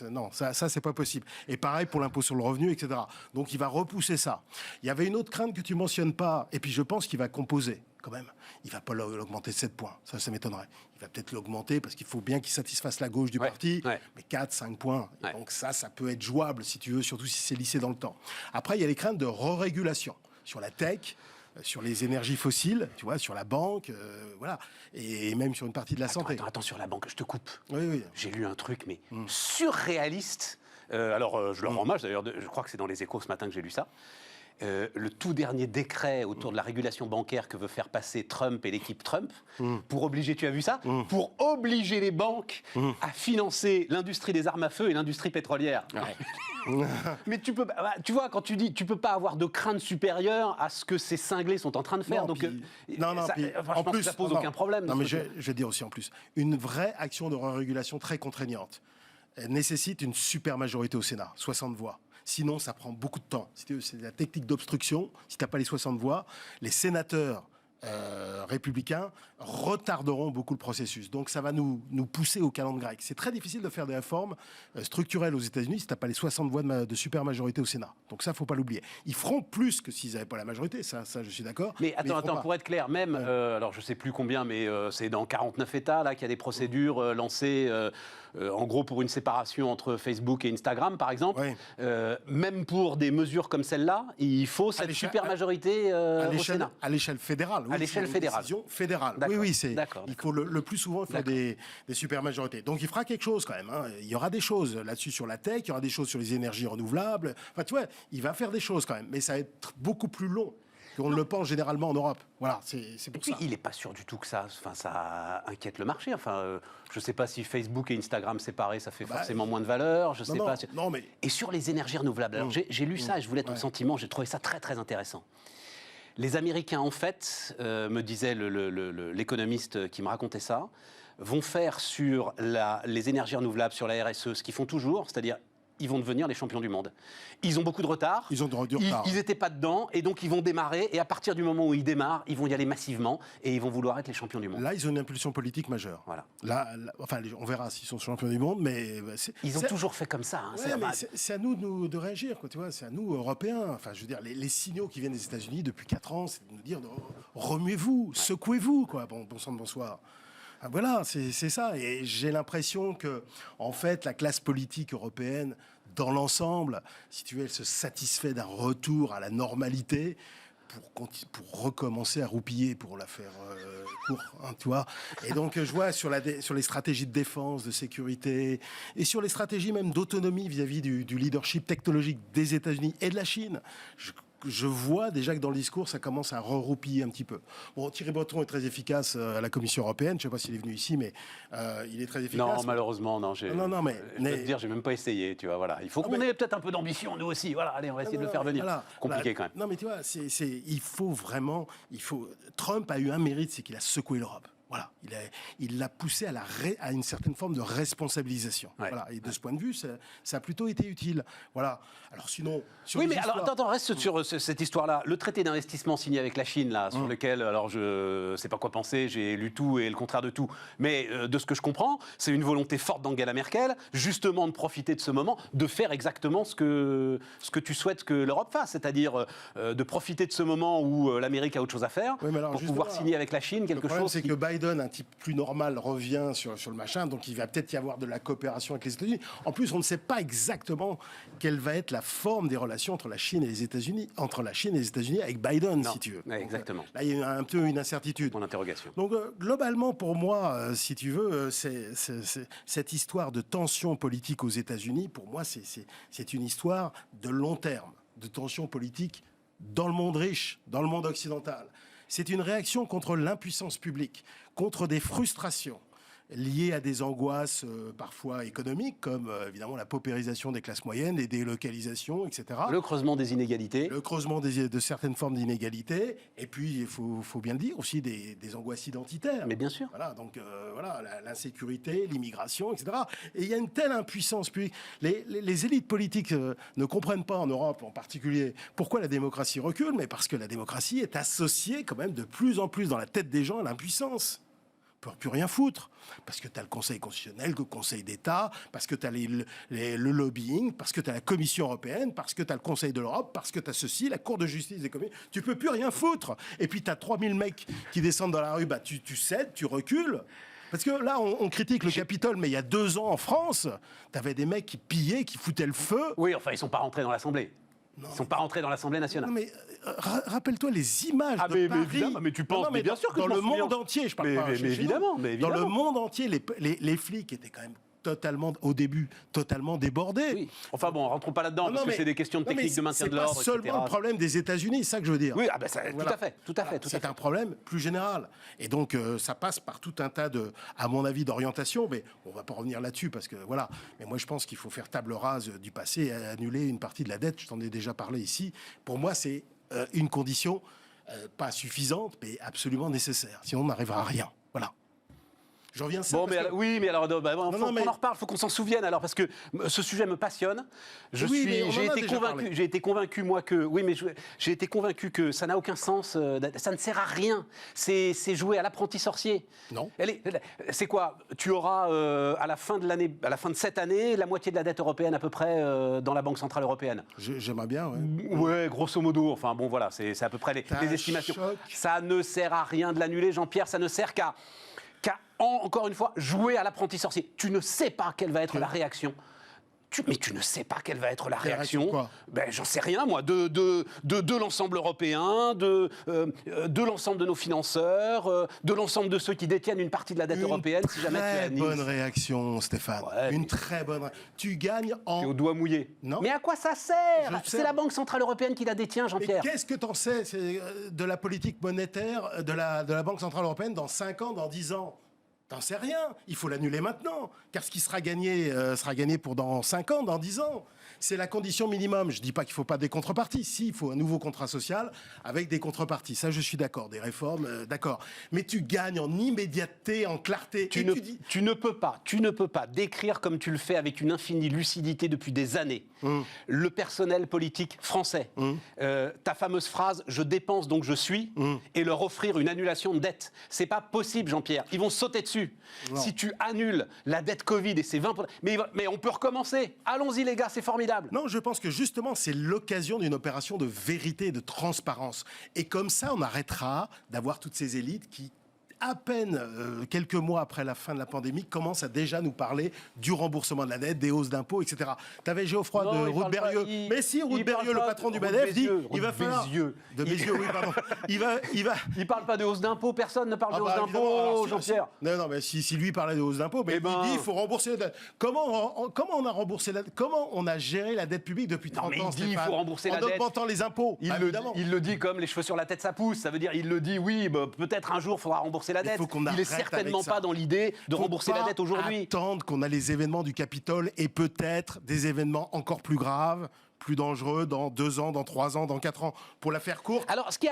non, ça c'est pas possible. Et pareil pour l'impôt sur le revenu, etc. Donc il va repousser ça. Il y avait une autre crainte que tu mentionnes pas, et puis je pense qu'il va composer quand même. Il va pas l'augmenter de 7 points, ça m'étonnerait. Il va peut-être l'augmenter parce qu'il faut bien qu'il satisfasse la gauche du parti, mais 4, 5 points. Ouais. Donc ça peut être jouable si tu veux, surtout si c'est lissé dans le temps. Après, il y a les craintes de re-régulation sur la tech, sur les énergies fossiles, tu vois, sur la banque, voilà, et même sur une partie de la santé. Attends, sur la banque, je te coupe. Oui. J'ai lu un truc, mais surréaliste. Alors, je leur rends hommage, d'ailleurs, je crois que c'est dans les Échos ce matin que j'ai lu ça. Le tout dernier décret autour de la régulation bancaire que veut faire passer Trump et l'équipe Trump, pour obliger, tu as vu ça, pour obliger les banques à financer l'industrie des armes à feu et l'industrie pétrolière. Ouais. Mais tu vois, quand tu dis, tu peux pas avoir de crainte supérieure à ce que ces cinglés sont en train de faire. Non, donc, en plus, ça pose aucun problème. Non, mais je vais dire aussi en plus, une vraie action de régulation très contraignante nécessite une super majorité au Sénat, 60 voix. Sinon, ça prend beaucoup de temps. C'est la technique d'obstruction. Si tu n'as pas les 60 voix, les sénateurs républicains retarderont beaucoup le processus. Donc, ça va nous pousser au calendrier grec. C'est très difficile de faire des réformes structurelles aux États-Unis si tu n'as pas les 60 voix de super majorité au Sénat. Donc, ça, il ne faut pas l'oublier. Ils feront plus que s'ils n'avaient pas la majorité. Ça, je suis d'accord. Mais attends, pour être clair, même, alors je ne sais plus combien, mais c'est dans 49 États là, qu'il y a des procédures lancées, en gros, pour une séparation entre Facebook et Instagram, par exemple. Même pour des mesures comme celle-là, il faut cette super majorité au Sénat. À l'échelle fédérale. Oui, à l'échelle fédérale. Fédérale. Oui, il faut le plus souvent faire des super majorités. Donc il fera quelque chose quand même. Hein. Il y aura des choses là-dessus sur la tech, il y aura des choses sur les énergies renouvelables. Enfin, tu vois, il va faire des choses quand même, mais ça va être beaucoup plus long qu'on ne le pense généralement en Europe. Voilà, c'est pour ça. Il n'est pas sûr du tout que ça inquiète le marché. Enfin, je ne sais pas si Facebook et Instagram séparés, ça fait forcément moins de valeur. Je sais pas. Non, mais... Et sur les énergies renouvelables, alors j'ai lu ça et je voulais ton sentiment. J'ai trouvé ça très très intéressant. Les Américains, en fait, me disait l'économiste qui me racontait ça, vont faire sur les énergies renouvelables, sur la RSE, ce qu'ils font toujours, c'est-à-dire ils vont devenir les champions du monde. Ils ont beaucoup de retard. Ils ont du retard. Ils n'étaient pas dedans, et donc ils vont démarrer, et à partir du moment où ils démarrent, ils vont y aller massivement, et ils vont vouloir être les champions du monde. Là, ils ont une impulsion politique majeure. Voilà. Là, enfin, on verra s'ils sont champions du monde, mais... Ils ont toujours fait comme ça. Hein, c'est à nous de réagir, quoi, tu vois. C'est à nous, Européens. Enfin, je veux dire, les signaux qui viennent des États-Unis depuis 4 ans, c'est de nous dire, remuez-vous, secouez-vous, quoi. Bon sang de bonsoir. Voilà, c'est ça. Et j'ai l'impression que, en fait, la classe politique européenne, dans l'ensemble, si tu veux, elle se satisfait d'un retour à la normalité pour recommencer à roupiller, pour la faire court, hein, tu vois. Et donc, je vois sur les stratégies de défense, de sécurité, et sur les stratégies même d'autonomie vis-à-vis du leadership technologique des États-Unis et de la Chine, je vois déjà que dans le discours, ça commence à reroupiller un petit peu. Bon, Thierry Breton est très efficace à la Commission européenne. Je ne sais pas s'il est venu ici, mais il est très efficace. Non, malheureusement, non. Je vais te dire, j'ai même pas essayé. Tu vois, voilà. Il faut qu'on ait peut-être un peu d'ambition, nous aussi. Voilà, allez, on va essayer de le faire venir. Voilà. Compliqué quand même. Non, mais tu vois, il faut vraiment. Trump a eu un mérite, c'est qu'il a secoué l'Europe. Voilà, il l'a poussé à une certaine forme de responsabilisation. Voilà, et de ce point de vue, ça a plutôt été utile. Voilà. Alors sinon, alors attends, reste sur cette histoire-là. Le traité d'investissement signé avec la Chine, là, sur lequel, alors je sais pas quoi penser, j'ai lu tout et le contraire de tout, mais de ce que je comprends, c'est une volonté forte d'Angela Merkel, justement de profiter de ce moment, de faire exactement ce que tu souhaites que l'Europe fasse, c'est-à-dire de profiter de ce moment où l'Amérique a autre chose à faire pour pouvoir signer avec la Chine quelque chose. C'est que Biden, un type plus normal, revient sur le machin, donc il va peut-être y avoir de la coopération avec les États-Unis. En plus, on ne sait pas exactement quelle va être la forme des relations entre la Chine et les États-Unis, avec Biden, si tu veux. Ouais, exactement. Là, il y a un peu une incertitude. Mon interrogation. Donc, globalement, pour moi, si tu veux, cette histoire de tension politique aux États-Unis, pour moi, c'est une histoire de long terme. de tensions politiques dans le monde riche, dans le monde occidental. C'est une réaction contre l'impuissance publique, contre des frustrations liées à des angoisses parfois économiques, comme évidemment la paupérisation des classes moyennes, les délocalisations, etc. Le creusement des inégalités. Le creusement de certaines formes d'inégalités. Et puis, il faut bien le dire, aussi des angoisses identitaires. Mais bien sûr. Voilà, donc voilà, l'insécurité, l'immigration, etc. Et il y a une telle impuissance publique. Les élites politiques ne comprennent pas, en Europe en particulier, pourquoi la démocratie recule, mais parce que la démocratie est associée quand même de plus en plus dans la tête des gens à l'impuissance. On ne peut plus rien foutre. Parce que tu as le Conseil constitutionnel, le Conseil d'État, parce que tu as le lobbying, parce que tu as la Commission européenne, parce que tu as le Conseil de l'Europe, parce que tu as ceci, la Cour de justice des communes. Tu ne peux plus rien foutre. Et puis tu as 3000 mecs qui descendent dans la rue, bah, tu cèdes, tu recules. Parce que là, on critique le Capitole, mais il y a 2 ans en France, tu avais des mecs qui pillaient, qui foutaient le feu. Oui, enfin, ils ne sont pas rentrés dans l'Assemblée. Ils ne sont pas rentrés dans l'Assemblée nationale. Non, mais rappelle-toi les images de Paris. Évidemment, mais tu penses, mais bien sûr que dans je m'en le souviens. monde entier, je parle pas mais chez nous. évidemment, mais Dans évidemment. le monde entier, les flics étaient quand même totalement, au début, totalement débordés. Oui. Enfin bon, rentrons pas là-dedans, parce que c'est des questions techniques de maintien de l'ordre, C'est pas seulement le problème des États-Unis, c'est ça que je veux dire. Oui, tout à fait. C'est un problème plus général. Et donc, ça passe par tout un tas à mon avis, d'orientations. Mais on va pas revenir là-dessus, parce que voilà. Mais moi, je pense qu'il faut faire table rase du passé et annuler une partie de la dette. Je t'en ai déjà parlé ici. Pour moi, c'est une condition pas suffisante, mais absolument nécessaire. Sinon, on n'arrivera à rien. Voilà. Je reviens à ça. Bon, mais alors, oui, mais alors, on en reparle, il faut qu'on s'en souvienne, alors, parce que ce sujet me passionne. J'ai été convaincu, moi, j'ai été convaincu que ça n'a aucun sens, ça ne sert à rien. C'est jouer à l'apprenti sorcier. Non. C'est quoi? Tu auras, à la fin de cette année, la moitié de la dette européenne, à peu près, dans la Banque Centrale Européenne. J'aimerais bien, ouais. Ouais, grosso modo. Enfin, bon, voilà, c'est à peu près les estimations. Ça ne sert à rien de l'annuler, Jean-Pierre, ça ne sert qu'à encore une fois, jouer à l'apprenti sorcier. Tu ne sais pas quelle va être la réaction. Mais tu ne sais pas quelle va être la réaction. Quoi? Ben, j'en sais rien, moi. De l'ensemble européen, de l'ensemble de nos financeurs, de l'ensemble de ceux qui détiennent une partie de la dette européenne, si jamais tu es à Nice. Une très bonne réaction, Stéphane. Ouais, une très bonne réaction. Tu gagnes en... Tu es au doigt mouillé. Non. Mais à quoi ça sert? C'est la Banque Centrale Européenne qui la détient, Jean-Pierre. Mais qu'est-ce que t'en sais de la politique monétaire de la Banque Centrale Européenne dans 5 ans, dans 10 ans? T'en sais rien, il faut l'annuler maintenant, car ce qui sera gagné pour dans 5 ans, dans 10 ans. C'est la condition minimum. Je ne dis pas qu'il ne faut pas des contreparties. Si, il faut un nouveau contrat social avec des contreparties. Ça, je suis d'accord. Des réformes, d'accord. Mais tu gagnes en immédiateté, en clarté. Tu ne peux pas décrire comme tu le fais avec une infinie lucidité depuis des années le personnel politique français. Ta fameuse phrase « je dépense donc je suis » et leur offrir une annulation de dette. C'est pas possible, Jean-Pierre. Ils vont sauter dessus. Non. Si tu annules la dette Covid et ses 20%... Mais on peut recommencer. Allons-y, les gars, c'est formidable. Non, je pense que justement, c'est l'occasion d'une opération de vérité, de transparence. Et comme ça, on arrêtera d'avoir toutes ces élites qui, à peine quelques mois après la fin de la pandémie, commencent à déjà nous parler du remboursement de la dette, des hausses d'impôts, etc. Tu avais Geoffroy de Roux-Berrieux. Mais si, Roux-Berrieux, le patron du MEDEF, dit il va falloir... De Bézieux, oui, pardon. Il parle pas de hausse d'impôts, personne ne parle de hausse d'impôts, Jean-Pierre. Non, mais si lui parlait de hausse d'impôts, mais il dit il faut rembourser la dette. Comment on a remboursé la dette? Comment on a géré la dette publique depuis 30 ans, il dit il faut rembourser la dette. En augmentant les impôts. Il le dit comme les cheveux sur la tête, ça pousse. Ça veut dire, il le dit, oui, peut-être un jour, il faudra rembourser la dette. Il est certainement pas dans l'idée de rembourser la dette aujourd'hui. Attendre qu'on a les événements du Capitole et peut-être des événements encore plus graves, plus dangereux dans 2 ans, dans 3 ans, dans 4 ans, pour la faire courte. Alors, ce qui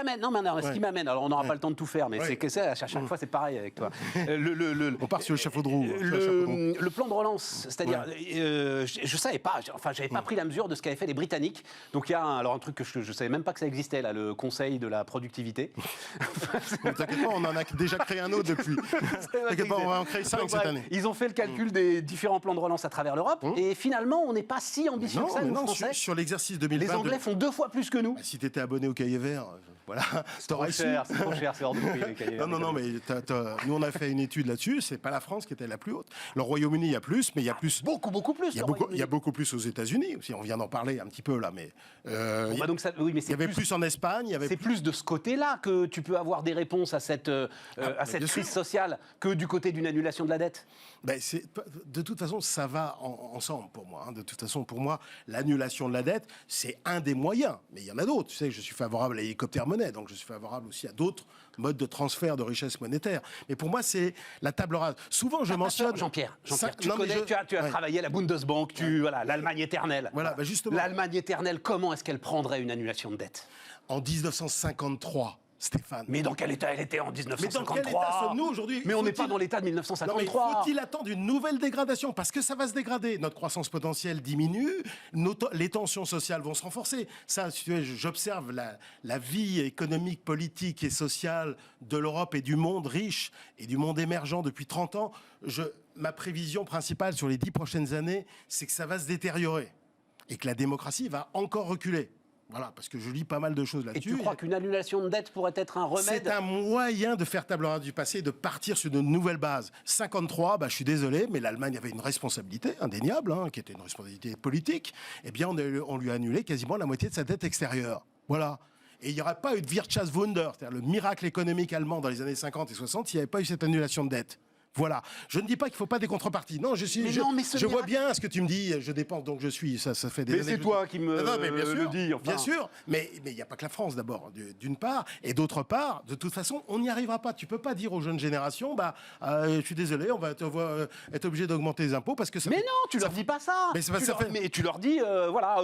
m'amène, alors on n'aura pas le temps de de tout faire, mais c'est que ça, à chaque fois, c'est pareil avec toi. On part sur le chapeau de roue. Le plan de relance, c'est-à-dire, je savais pas, j'avais pas pris la mesure de ce qu'avaient fait les Britanniques. Donc, il y a un truc que je savais même pas que ça existait, là, le Conseil de la productivité. T'inquiète pas, on en a déjà créé un autre depuis. T'inquiète pas, on va en créer 5 cette année. Ils ont fait le calcul des différents plans de relance à travers l'Europe, et finalement, on n'est pas si ambitieux que ça, nous, Français. Sur l'exercice 2020... Les Anglais font 2 fois plus que nous. Bah, si t'étais abonné au Cahier Vert, voilà, t'aurais su. C'est trop cher, c'est hors de prix, les Cahiers Verts. Non, mais nous, on a fait une étude là-dessus, c'est pas la France qui était la plus haute. Le Royaume-Uni, il y a plus, mais il y a plus... Beaucoup plus. Il y a beaucoup plus aux États-Unis aussi, on vient d'en parler un petit peu là, mais... il y avait plus en Espagne, c'est plus de ce côté-là que tu peux avoir des réponses à cette crise sociale que du côté d'une annulation de la dette. Ben, de toute façon, ça va ensemble pour moi. De toute façon, pour moi, l'annulation de la dette, c'est un des moyens. Mais il y en a d'autres. Tu sais, je suis favorable à l'hélicoptère-monnaie, donc je suis favorable aussi à d'autres modes de transfert de richesse monétaire. Mais pour moi, c'est la table rase. Souvent, je mentionne... Jean-Pierre, tu as travaillé à la Bundesbank, voilà, l'Allemagne éternelle. Voilà, bah justement. L'Allemagne éternelle, comment est-ce qu'elle prendrait une annulation de dette? En 1953, Stéphane. Mais dans quel état elle était en 1953? Mais dans quel état sommes-nous aujourd'hui? Mais on n'est pas dans l'état de 1953. Non, mais faut-il attendre une nouvelle dégradation? Parce que ça va se dégrader. Notre croissance potentielle diminue, les tensions sociales vont se renforcer. Ça, j'observe la vie économique, politique et sociale de l'Europe et du monde riche et du monde émergent depuis 30 ans. Ma prévision principale sur les 10 prochaines années, c'est que ça va se détériorer et que la démocratie va encore reculer. Voilà, parce que je lis pas mal de choses là-dessus. Et tu crois qu'une annulation de dette pourrait être un remède? C'est un moyen de faire table rase du passé et de partir sur de nouvelles bases. 53, je suis désolé, mais l'Allemagne avait une responsabilité indéniable, qui était une responsabilité politique. Eh bien, on lui a annulé quasiment la moitié de sa dette extérieure. Voilà. Et il n'y aurait pas eu de Wirtschaftswunder, c'est-à-dire le miracle économique allemand dans les années 50 et 60, s'il n'y avait pas eu cette annulation de dette. Voilà. Je ne dis pas qu'il ne faut pas des contreparties. Non, je vois bien ce que tu me dis. Je dépense, donc je suis. Ça fait des années. Mais c'est toi qui me le dis. Enfin. Bien sûr. Mais il n'y a pas que la France d'abord, d'une part, et d'autre part, de toute façon, on n'y arrivera pas. Tu peux pas dire aux jeunes générations, je suis désolé, on va être obligé d'augmenter les impôts parce que ça. Mais non, tu leur dis pas ça. Mais tu leur dis, voilà.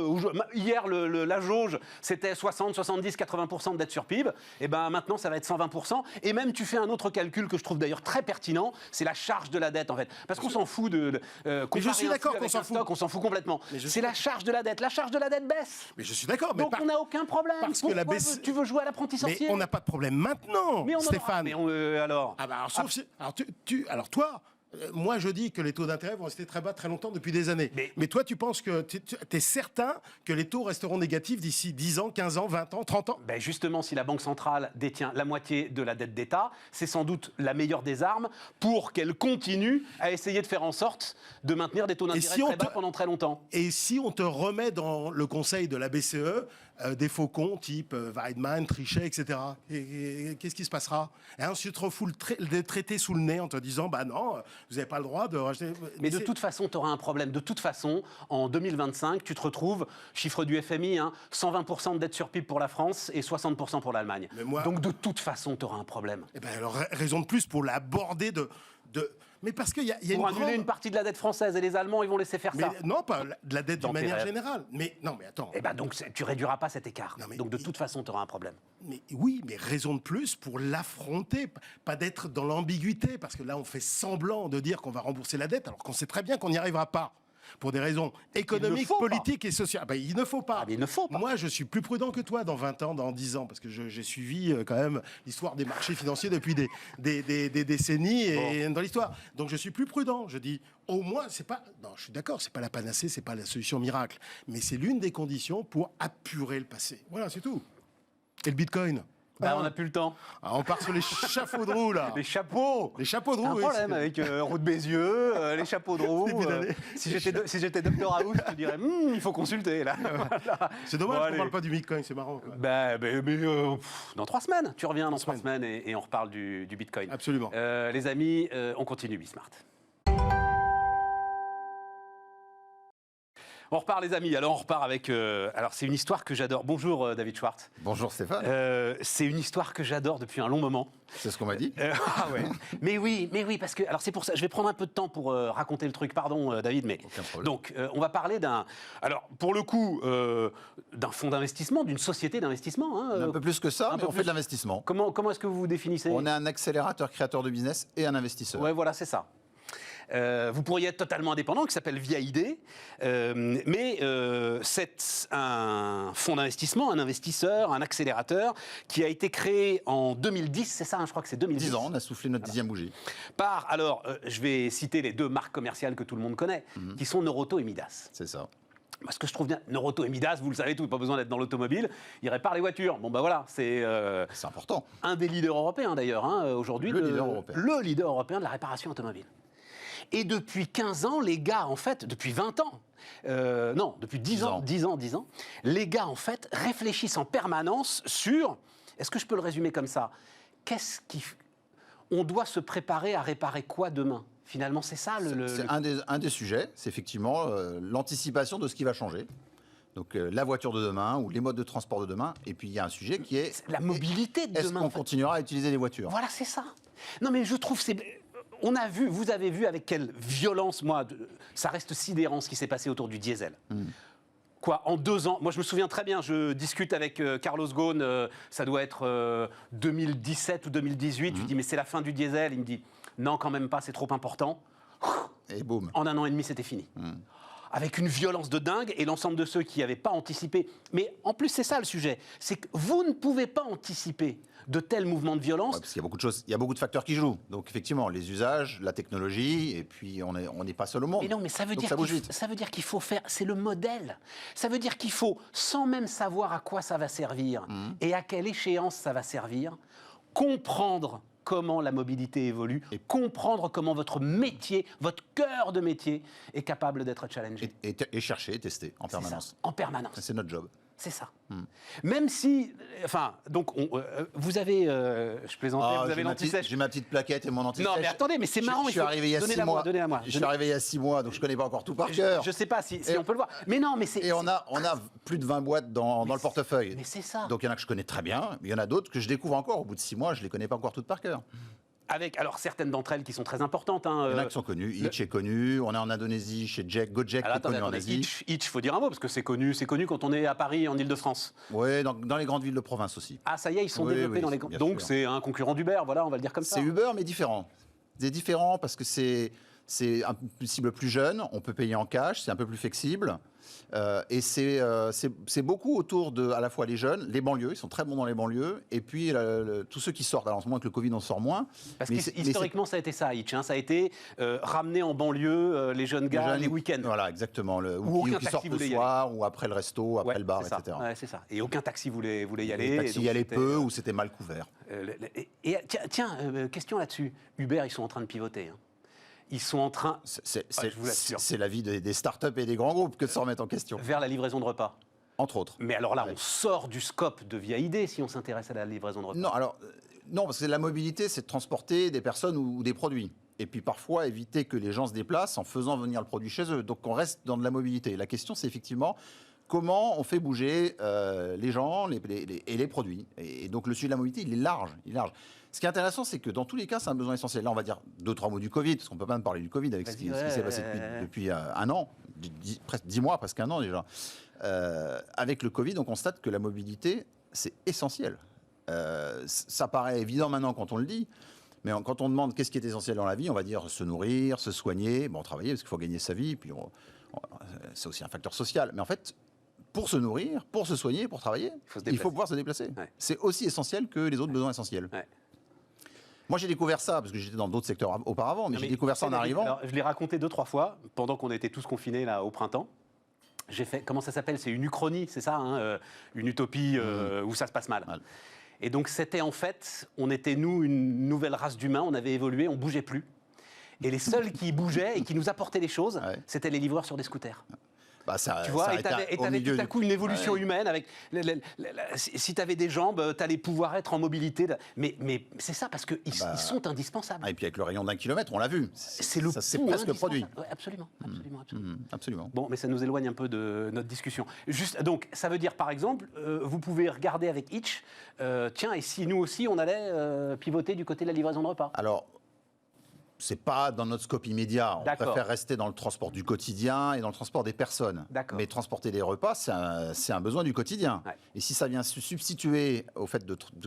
Hier, la jauge, c'était 60, 70, 80% de dette sur PIB. Et ben maintenant, ça va être 120%. Et même, tu fais un autre calcul que je trouve d'ailleurs très pertinent. C'est la charge de la dette, en fait. Parce qu'on s'en fout de mais je suis d'accord qu'on s'en fout. On s'en fout complètement. C'est la charge de la dette. La charge de la dette baisse. Mais je suis d'accord. Donc on n'a aucun problème. Parce que tu veux jouer à l'apprenti sorcier? Mais on n'a pas de problème maintenant, Stéphane. Alors alors toi... moi, je dis que les taux d'intérêt vont rester très bas très longtemps depuis des années. Mais toi, tu penses que tu es certain que les taux resteront négatifs d'ici 10 ans, 15 ans, 20 ans, 30 ans? Justement, si la Banque centrale détient la moitié de la dette d'État, c'est sans doute la meilleure des armes pour qu'elle continue à essayer de faire en sorte de maintenir des taux d'intérêt très bas pendant très longtemps. Et si on te remet dans le conseil de la BCE des faucons type Weidmann, Trichet, etc., qu'est-ce qui se passera? Si tu te refous le traité sous le nez en te disant non, vous n'avez pas le droit de racheter. Mais de toute façon, tu auras un problème. De toute façon, en 2025, tu te retrouves, chiffre du FMI, 120% de dette sur PIB pour la France et 60% pour l'Allemagne. Donc de toute façon, tu auras un problème. Alors, raison de plus pour l'aborder Mais parce qu'il y a pour annuler une partie de la dette française et les Allemands, ils vont laisser faire ça. Non, pas de la dette d'une manière générale. Mais attends. Donc tu réduiras pas cet écart. Donc de toute façon, tu auras un problème. Mais oui, mais raison de plus pour l'affronter, pas d'être dans l'ambiguïté, parce que là, on fait semblant de dire qu'on va rembourser la dette, alors qu'on sait très bien qu'on n'y arrivera pas. Pour des raisons économiques, politiques et sociales. Il ne faut pas. Il ne faut pas. Moi, je suis plus prudent que toi dans 20 ans, dans 10 ans, parce que j'ai suivi quand même l'histoire des marchés financiers depuis des décennies et dans l'histoire. Donc, je suis plus prudent. Je dis, au moins, c'est pas... Non, je suis d'accord, c'est pas la panacée, c'est pas la solution miracle. Mais c'est l'une des conditions pour apurer le passé. Voilà, c'est tout. Et le Bitcoin? On n'a plus le temps. On part sur les chapeaux de roue, là. Les chapeaux. Les chapeaux de roue, un problème avec Roux de Bézieux, les chapeaux de roue. Si j'étais Dr House, je te dirais, il faut consulter, là. Voilà. C'est dommage qu'on ne parle pas du Bitcoin, c'est marrant. Quoi. Dans 3 semaines. Tu reviens dans 3 semaines et on reparle du Bitcoin. Absolument. Les amis, on continue Bismart. On repart les amis, alors on repart avec... alors c'est une histoire que j'adore. Bonjour David Schwartz. Bonjour Stéphane. C'est une histoire que j'adore depuis un long moment. C'est ce qu'on m'a dit. Ouais. mais oui, parce que... Alors c'est pour ça, je vais prendre un peu de temps pour raconter le truc, pardon David, mais... Aucun problème. Donc on va parler d'un... Alors pour le coup, d'un fonds d'investissement, d'une société d'investissement. Un peu plus que ça, mais on fait de l'investissement. Comment est-ce que vous vous définissez? On est un accélérateur créateur de business et un investisseur. Ouais, voilà, c'est ça. Vous pourriez être totalement indépendant, qui s'appelle Via ID, mais c'est un fonds d'investissement, un investisseur, un accélérateur qui a été créé en 2010, c'est ça, je crois que c'est 2010. 10 ans, on a soufflé notre 10e bougie. Alors, je vais citer les 2 marques commerciales que tout le monde connaît, qui sont Noroto et Midas. C'est ça. Parce que je trouve bien, Noroto et Midas, vous le savez tous, pas besoin d'être dans l'automobile, ils réparent les voitures. Voilà, c'est important. Un des leaders européens d'ailleurs, aujourd'hui. Le leader européen. Le leader européen de la réparation automobile. Et depuis 15 ans, les gars, en fait, depuis 20 ans, non, depuis 10 ans, les gars, en fait, réfléchissent en permanence sur, est-ce que je peux le résumer comme ça, on doit se préparer à réparer quoi demain? Finalement, c'est ça C'est un des sujets, c'est effectivement l'anticipation de ce qui va changer. Donc la voiture de demain ou les modes de transport de demain. Et puis il y a un sujet qui est la mobilité de est-ce demain. qu'on continuera à utiliser les voitures? Voilà, c'est ça. Non, mais je trouve on a vu, vous avez vu avec quelle violence, ça reste sidérant ce qui s'est passé autour du diesel. Quoi, en 2 ans, moi je me souviens très bien, je discute avec Carlos Ghosn, ça doit être 2017 ou 2018, je lui dis mais c'est la fin du diesel, il me dit non quand même pas, c'est trop important. Et boum. En 1 an et demi, c'était fini. Avec une violence de dingue, et l'ensemble de ceux qui n'avaient pas anticipé. Mais en plus, c'est ça le sujet, c'est que vous ne pouvez pas anticiper de tels mouvements de violence. Ouais, parce qu'il y a beaucoup de choses, il y a beaucoup de facteurs qui jouent. Donc effectivement, les usages, la technologie, et puis on n'est pas seul au monde. Mais non, mais ça veut Donc dire ça bouge vite. ça veut dire qu'il faut faire, c'est le modèle. Ça veut dire qu'il faut, sans même savoir à quoi ça va servir et à quelle échéance ça va servir, comprendre comment la mobilité évolue, et comprendre comment votre métier, votre cœur de métier est capable d'être challengé. Et chercher, tester en C'est permanence. ça, en permanence. C'est notre job. C'est ça. Même si, enfin, donc, vous avez, je plaisantais, vous avez l'anti-sèche. J'ai ma petite plaquette et mon anti-sèche. Non, mais attendez, mais c'est marrant. Je suis arrivé il y a 6 mois. Donnez-la-moi. Je suis arrivé il y a 6 mois, donc je connais pas encore tout par cœur. Je sais pas si on peut le voir. Mais non, mais c'est. Et on a plus de 20 boîtes dans le portefeuille. Mais c'est ça. Donc il y en a que je connais très bien, mais il y en a d'autres que je découvre encore. Au bout de 6 mois, je les connais pas encore toutes par cœur. Avec, alors, certaines d'entre elles qui sont très importantes. Hein, Il y en a qui sont connues. Hitch est connu. On est en Indonésie chez Gojek qui est connu en Asie. Hitch, faut dire un mot, parce que c'est connu quand on est à Paris, en Ile-de-France. Oui, dans les grandes villes de province aussi. Ah, ça y est, ils sont développés dans les grandes. Donc, c'est un concurrent d'Uber, voilà, on va le dire comme ça. C'est Uber, mais différent. C'est différent parce que c'est un cible plus jeune, on peut payer en cash, c'est un peu plus flexible. Et c'est beaucoup autour de, à la fois les jeunes, les banlieues, ils sont très bons dans les banlieues, et puis tous ceux qui sortent. Alors en ce moment, avec le Covid, on sort moins. Parce qu'historiquement, ça a été ça, Hitch. Hein, ça a été ramener en banlieue les jeunes gars les week-ends. Voilà, exactement. Ou qui sortent le soir, ou après le resto, après le bar, etc. Ouais, c'est ça. Et aucun taxi voulait y aller. Les taxis y allaient peu, ou c'était mal couvert. Tiens, question là-dessus. Uber, ils sont en train de pivoter. Hein. Ils sont en train... C'est la vie des startups et des grands groupes que de se remettre en question. Vers la livraison de repas. Entre autres. Mais alors là, on sort du scope de Via ID si on s'intéresse à la livraison de repas. Non, parce que la mobilité, c'est de transporter des personnes ou des produits. Et puis parfois, éviter que les gens se déplacent en faisant venir le produit chez eux. Donc on reste dans de la mobilité. La question, c'est effectivement comment on fait bouger les gens et les produits. Et donc le sujet de la mobilité, il est large. Ce qui est intéressant, c'est que dans tous les cas, c'est un besoin essentiel. Là, on va dire 2-3 mots du Covid, parce qu'on ne peut pas même parler du Covid avec ce qui s'est passé depuis 1 an, presque 10 mois, presque 1 an déjà. Avec le Covid, on constate que la mobilité, c'est essentiel. Ça paraît évident maintenant quand on le dit, mais quand on demande qu'est-ce qui est essentiel dans la vie, on va dire se nourrir, se soigner, travailler, parce qu'il faut gagner sa vie, puis c'est aussi un facteur social. Mais en fait, pour se nourrir, pour se soigner, pour travailler, il faut pouvoir se déplacer. Ouais. C'est aussi essentiel que les autres besoins essentiels. Ouais. Moi, j'ai découvert ça, parce que j'étais dans d'autres secteurs auparavant, mais j'ai découvert ça en arrivant. Alors, je l'ai raconté 2-3 fois, pendant qu'on était tous confinés là, au printemps. J'ai fait, comment ça s'appelle? C'est une uchronie, c'est ça, hein, une utopie où ça se passe mal. Et donc, c'était en fait, on était, nous, une nouvelle race d'humains, on avait évolué, on ne bougeait plus. Et les seuls qui bougeaient et qui nous apportaient des choses, c'était les livreurs sur des scooters. Tu vois, et tu avais tout à coup une évolution humaine avec si tu avais des jambes, tu allais pouvoir être en mobilité. Mais c'est ça, parce qu'ils sont indispensables. Et puis avec le rayon d'1 kilomètre, on l'a vu. C'est presque le produit. Ouais, absolument. Bon, mais ça nous éloigne un peu de notre discussion. Juste, donc, ça veut dire, par exemple, vous pouvez regarder avec Hitch, tiens, et si nous aussi, on allait pivoter du côté de la livraison de repas? Alors, c'est pas dans notre scope immédiat. On préfère rester dans le transport du quotidien et dans le transport des personnes. Mais transporter des repas, c'est un besoin du quotidien. Ouais. Et si ça vient se substituer au fait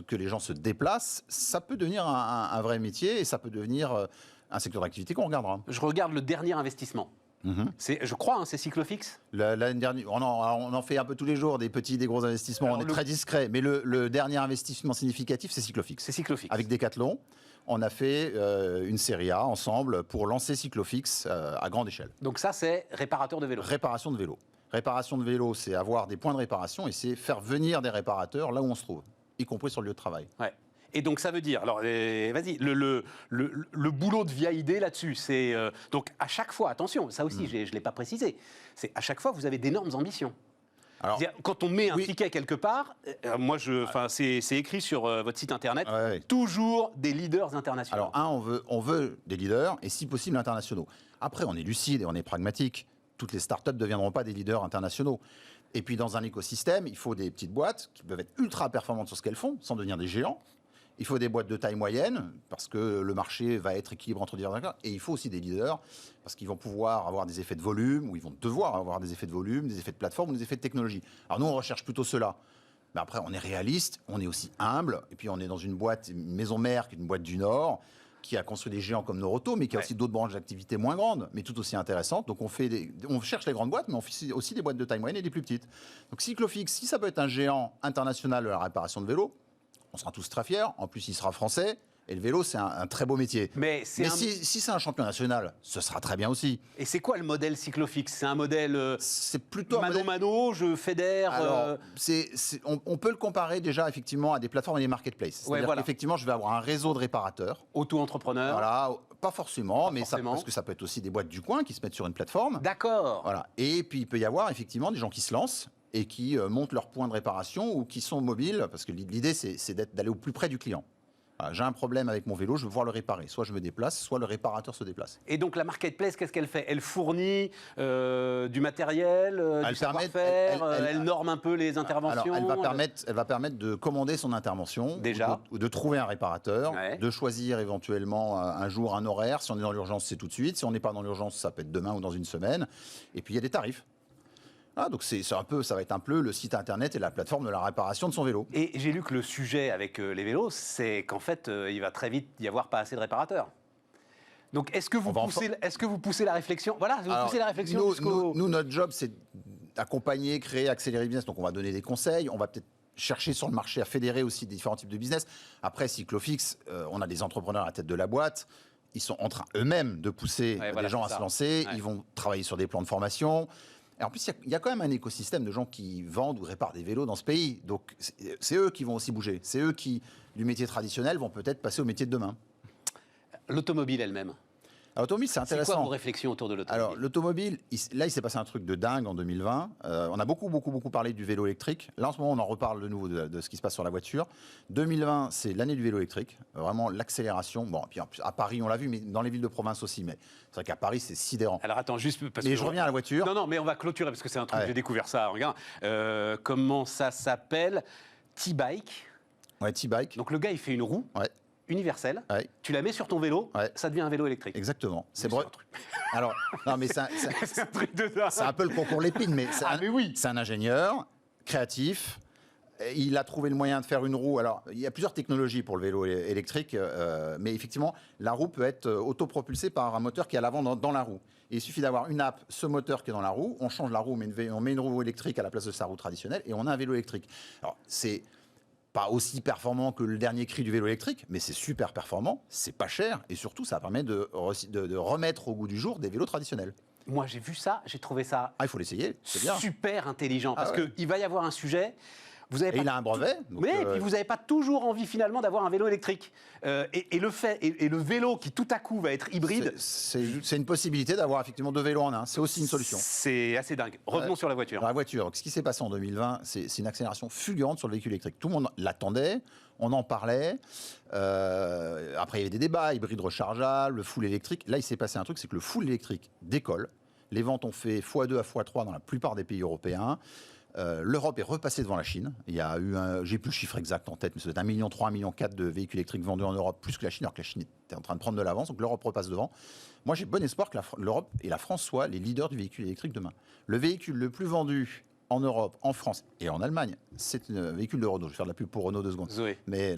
que les gens se déplacent, ça peut devenir un vrai métier et ça peut devenir un secteur d'activité qu'on regardera. Je regarde le dernier investissement. Je crois, c'est Cyclofix. L'année dernière, on en fait un peu tous les jours, des petits, des gros investissements. Alors, on est très discret. Mais le dernier investissement significatif, c'est Cyclofix. Avec Decathlon. On a fait une série A ensemble pour lancer Cyclofix à grande échelle. Donc ça, c'est réparateur de vélo. Réparation de vélo. Réparation de vélo, c'est avoir des points de réparation et c'est faire venir des réparateurs là où on se trouve, y compris sur le lieu de travail. Ouais. Et donc ça veut dire, alors vas-y, le boulot de Via ID là-dessus, c'est donc à chaque fois, attention, ça aussi je ne l'ai pas précisé, c'est à chaque fois vous avez d'énormes ambitions. Alors, quand on met un ticket quelque part, moi, c'est écrit sur votre site internet, toujours des leaders internationaux. Alors, on veut des leaders et si possible internationaux. Après, on est lucide et on est pragmatique. Toutes les startups ne deviendront pas des leaders internationaux. Et puis dans un écosystème, il faut des petites boîtes qui peuvent être ultra performantes sur ce qu'elles font, sans devenir des géants. Il faut des boîtes de taille moyenne, parce que le marché va être équilibré entre divers acteurs. Et il faut aussi des leaders, parce qu'ils vont pouvoir avoir des effets de volume, ou ils vont devoir avoir des effets de volume, des effets de plateforme, ou des effets de technologie. Alors nous, on recherche plutôt cela. Mais après, on est réaliste, on est aussi humble, et puis on est dans une boîte, une maison mère, qui est une boîte du Nord, qui a construit des géants comme Noroto, mais qui a aussi d'autres branches d'activité moins grandes, mais tout aussi intéressantes. Donc on cherche les grandes boîtes, mais on fait aussi des boîtes de taille moyenne et des plus petites. Donc Cyclofix, si ça peut être un géant international de la réparation de vélos, on sera tous très fiers. En plus, il sera français. Et le vélo, c'est un très beau métier. Mais si c'est un champion national, ce sera très bien aussi. Et c'est quoi le modèle Cyclofix? C'est un modèle c'est plutôt mano-mano, je fédère Alors, on peut le comparer déjà effectivement à des plateformes et des marketplaces. C'est-à-dire qu'effectivement, je vais avoir un réseau de réparateurs. Auto-entrepreneurs. Voilà, pas forcément, parce que ça peut être aussi des boîtes du coin qui se mettent sur une plateforme. D'accord. Voilà. Et puis, il peut y avoir effectivement des gens qui se lancent et qui montent leur point de réparation ou qui sont mobiles, parce que l'idée, c'est d'aller au plus près du client. J'ai un problème avec mon vélo, je veux pouvoir le réparer. Soit je me déplace, soit le réparateur se déplace. Et donc la marketplace, qu'est-ce qu'elle fait? Elle fournit du matériel, du savoir-faire, elle norme un peu les interventions. Alors, elle va permettre de commander son intervention, déjà, ou de trouver un réparateur, de choisir éventuellement un jour, un horaire. Si on est dans l'urgence, c'est tout de suite. Si on n'est pas dans l'urgence, ça peut être demain ou dans une semaine. Et puis il y a des tarifs. Donc ça va être un peu le site internet et la plateforme de la réparation de son vélo. Et j'ai lu que le sujet avec les vélos, c'est qu'en fait, il va très vite y avoir pas assez de réparateurs. Donc est-ce que vous poussez la réflexion? Voilà, vous poussez la réflexion. Nous, notre job, c'est d'accompagner, créer, accélérer le business. Donc on va donner des conseils, on va peut-être chercher sur le marché à fédérer aussi différents types de business. Après, Cyclofix, on a des entrepreneurs à la tête de la boîte. Ils sont en train eux-mêmes de pousser les gens à se lancer. Ils vont travailler sur des plans de formation. Et en plus, il y a quand même un écosystème de gens qui vendent ou réparent des vélos dans ce pays. Donc, c'est eux qui vont aussi bouger. C'est eux qui, du métier traditionnel, vont peut-être passer au métier de demain. L'automobile elle-même. L'automobile, c'est intéressant. C'est quoi vos réflexions autour de l'automobile? Alors, l'automobile, là, il s'est passé un truc de dingue en 2020. On a beaucoup parlé du vélo électrique. Là, en ce moment, on en reparle de nouveau de ce qui se passe sur la voiture. 2020, c'est l'année du vélo électrique. Vraiment, l'accélération. Bon, puis en plus, à Paris, on l'a vu, mais dans les villes de province aussi. Mais c'est vrai qu'à Paris, c'est sidérant. Alors, attends, juste parce que je reviens à la voiture. Non, mais on va clôturer parce que c'est un truc, j'ai découvert ça. Regarde, comment ça s'appelle? T-Bike. Ouais, T-Bike. Donc, le gars, il fait une roue. Ouais. Universelle, tu la mets sur ton vélo, ça devient un vélo électrique. Exactement. C'est vrai. Alors, non, mais c'est un truc de dingue. C'est un peu le concours Lépine, mais c'est un ingénieur créatif. Il a trouvé le moyen de faire une roue. Alors, il y a plusieurs technologies pour le vélo électrique, mais effectivement, la roue peut être autopropulsée par un moteur qui est à l'avant dans la roue. Et il suffit d'avoir une app, ce moteur qui est dans la roue, on change la roue, on met une roue électrique à la place de sa roue traditionnelle, et on a un vélo électrique. Alors, c'est pas aussi performant que le dernier cri du vélo électrique, mais c'est super performant, c'est pas cher, et surtout, ça permet de remettre au goût du jour des vélos traditionnels. Moi, j'ai vu ça, j'ai trouvé ça il faut l'essayer, c'est bien. Super intelligent, parce qu'il va y avoir un sujet... Il a un brevet. Et puis vous n'avez pas toujours envie finalement d'avoir un vélo électrique. Et le vélo qui tout à coup va être hybride... C'est une possibilité d'avoir effectivement deux vélos en un. C'est aussi une solution. C'est assez dingue. Revenons sur la voiture. La voiture. Ce qui s'est passé en 2020, c'est une accélération fulgurante sur le véhicule électrique. Tout le monde l'attendait, on en parlait. Après, il y avait des débats, hybride rechargeable, le full électrique. Là, il s'est passé un truc, c'est que le full électrique décolle. Les ventes ont fait x2 à x3 dans la plupart des pays européens. L'Europe est repassée devant la Chine. Il y a eu j'ai plus le chiffre exact en tête, mais c'est 1,3 million, 1,4 million de véhicules électriques vendus en Europe, plus que la Chine, alors que la Chine était en train de prendre de l'avance, donc l'Europe repasse devant. Moi, j'ai bon espoir que l'Europe et la France soient les leaders du véhicule électrique demain. Le véhicule le plus vendu en Europe, en France et en Allemagne, c'est un véhicule de Renault. Je vais faire de la pub pour Renault 2 secondes. Zoé. Mais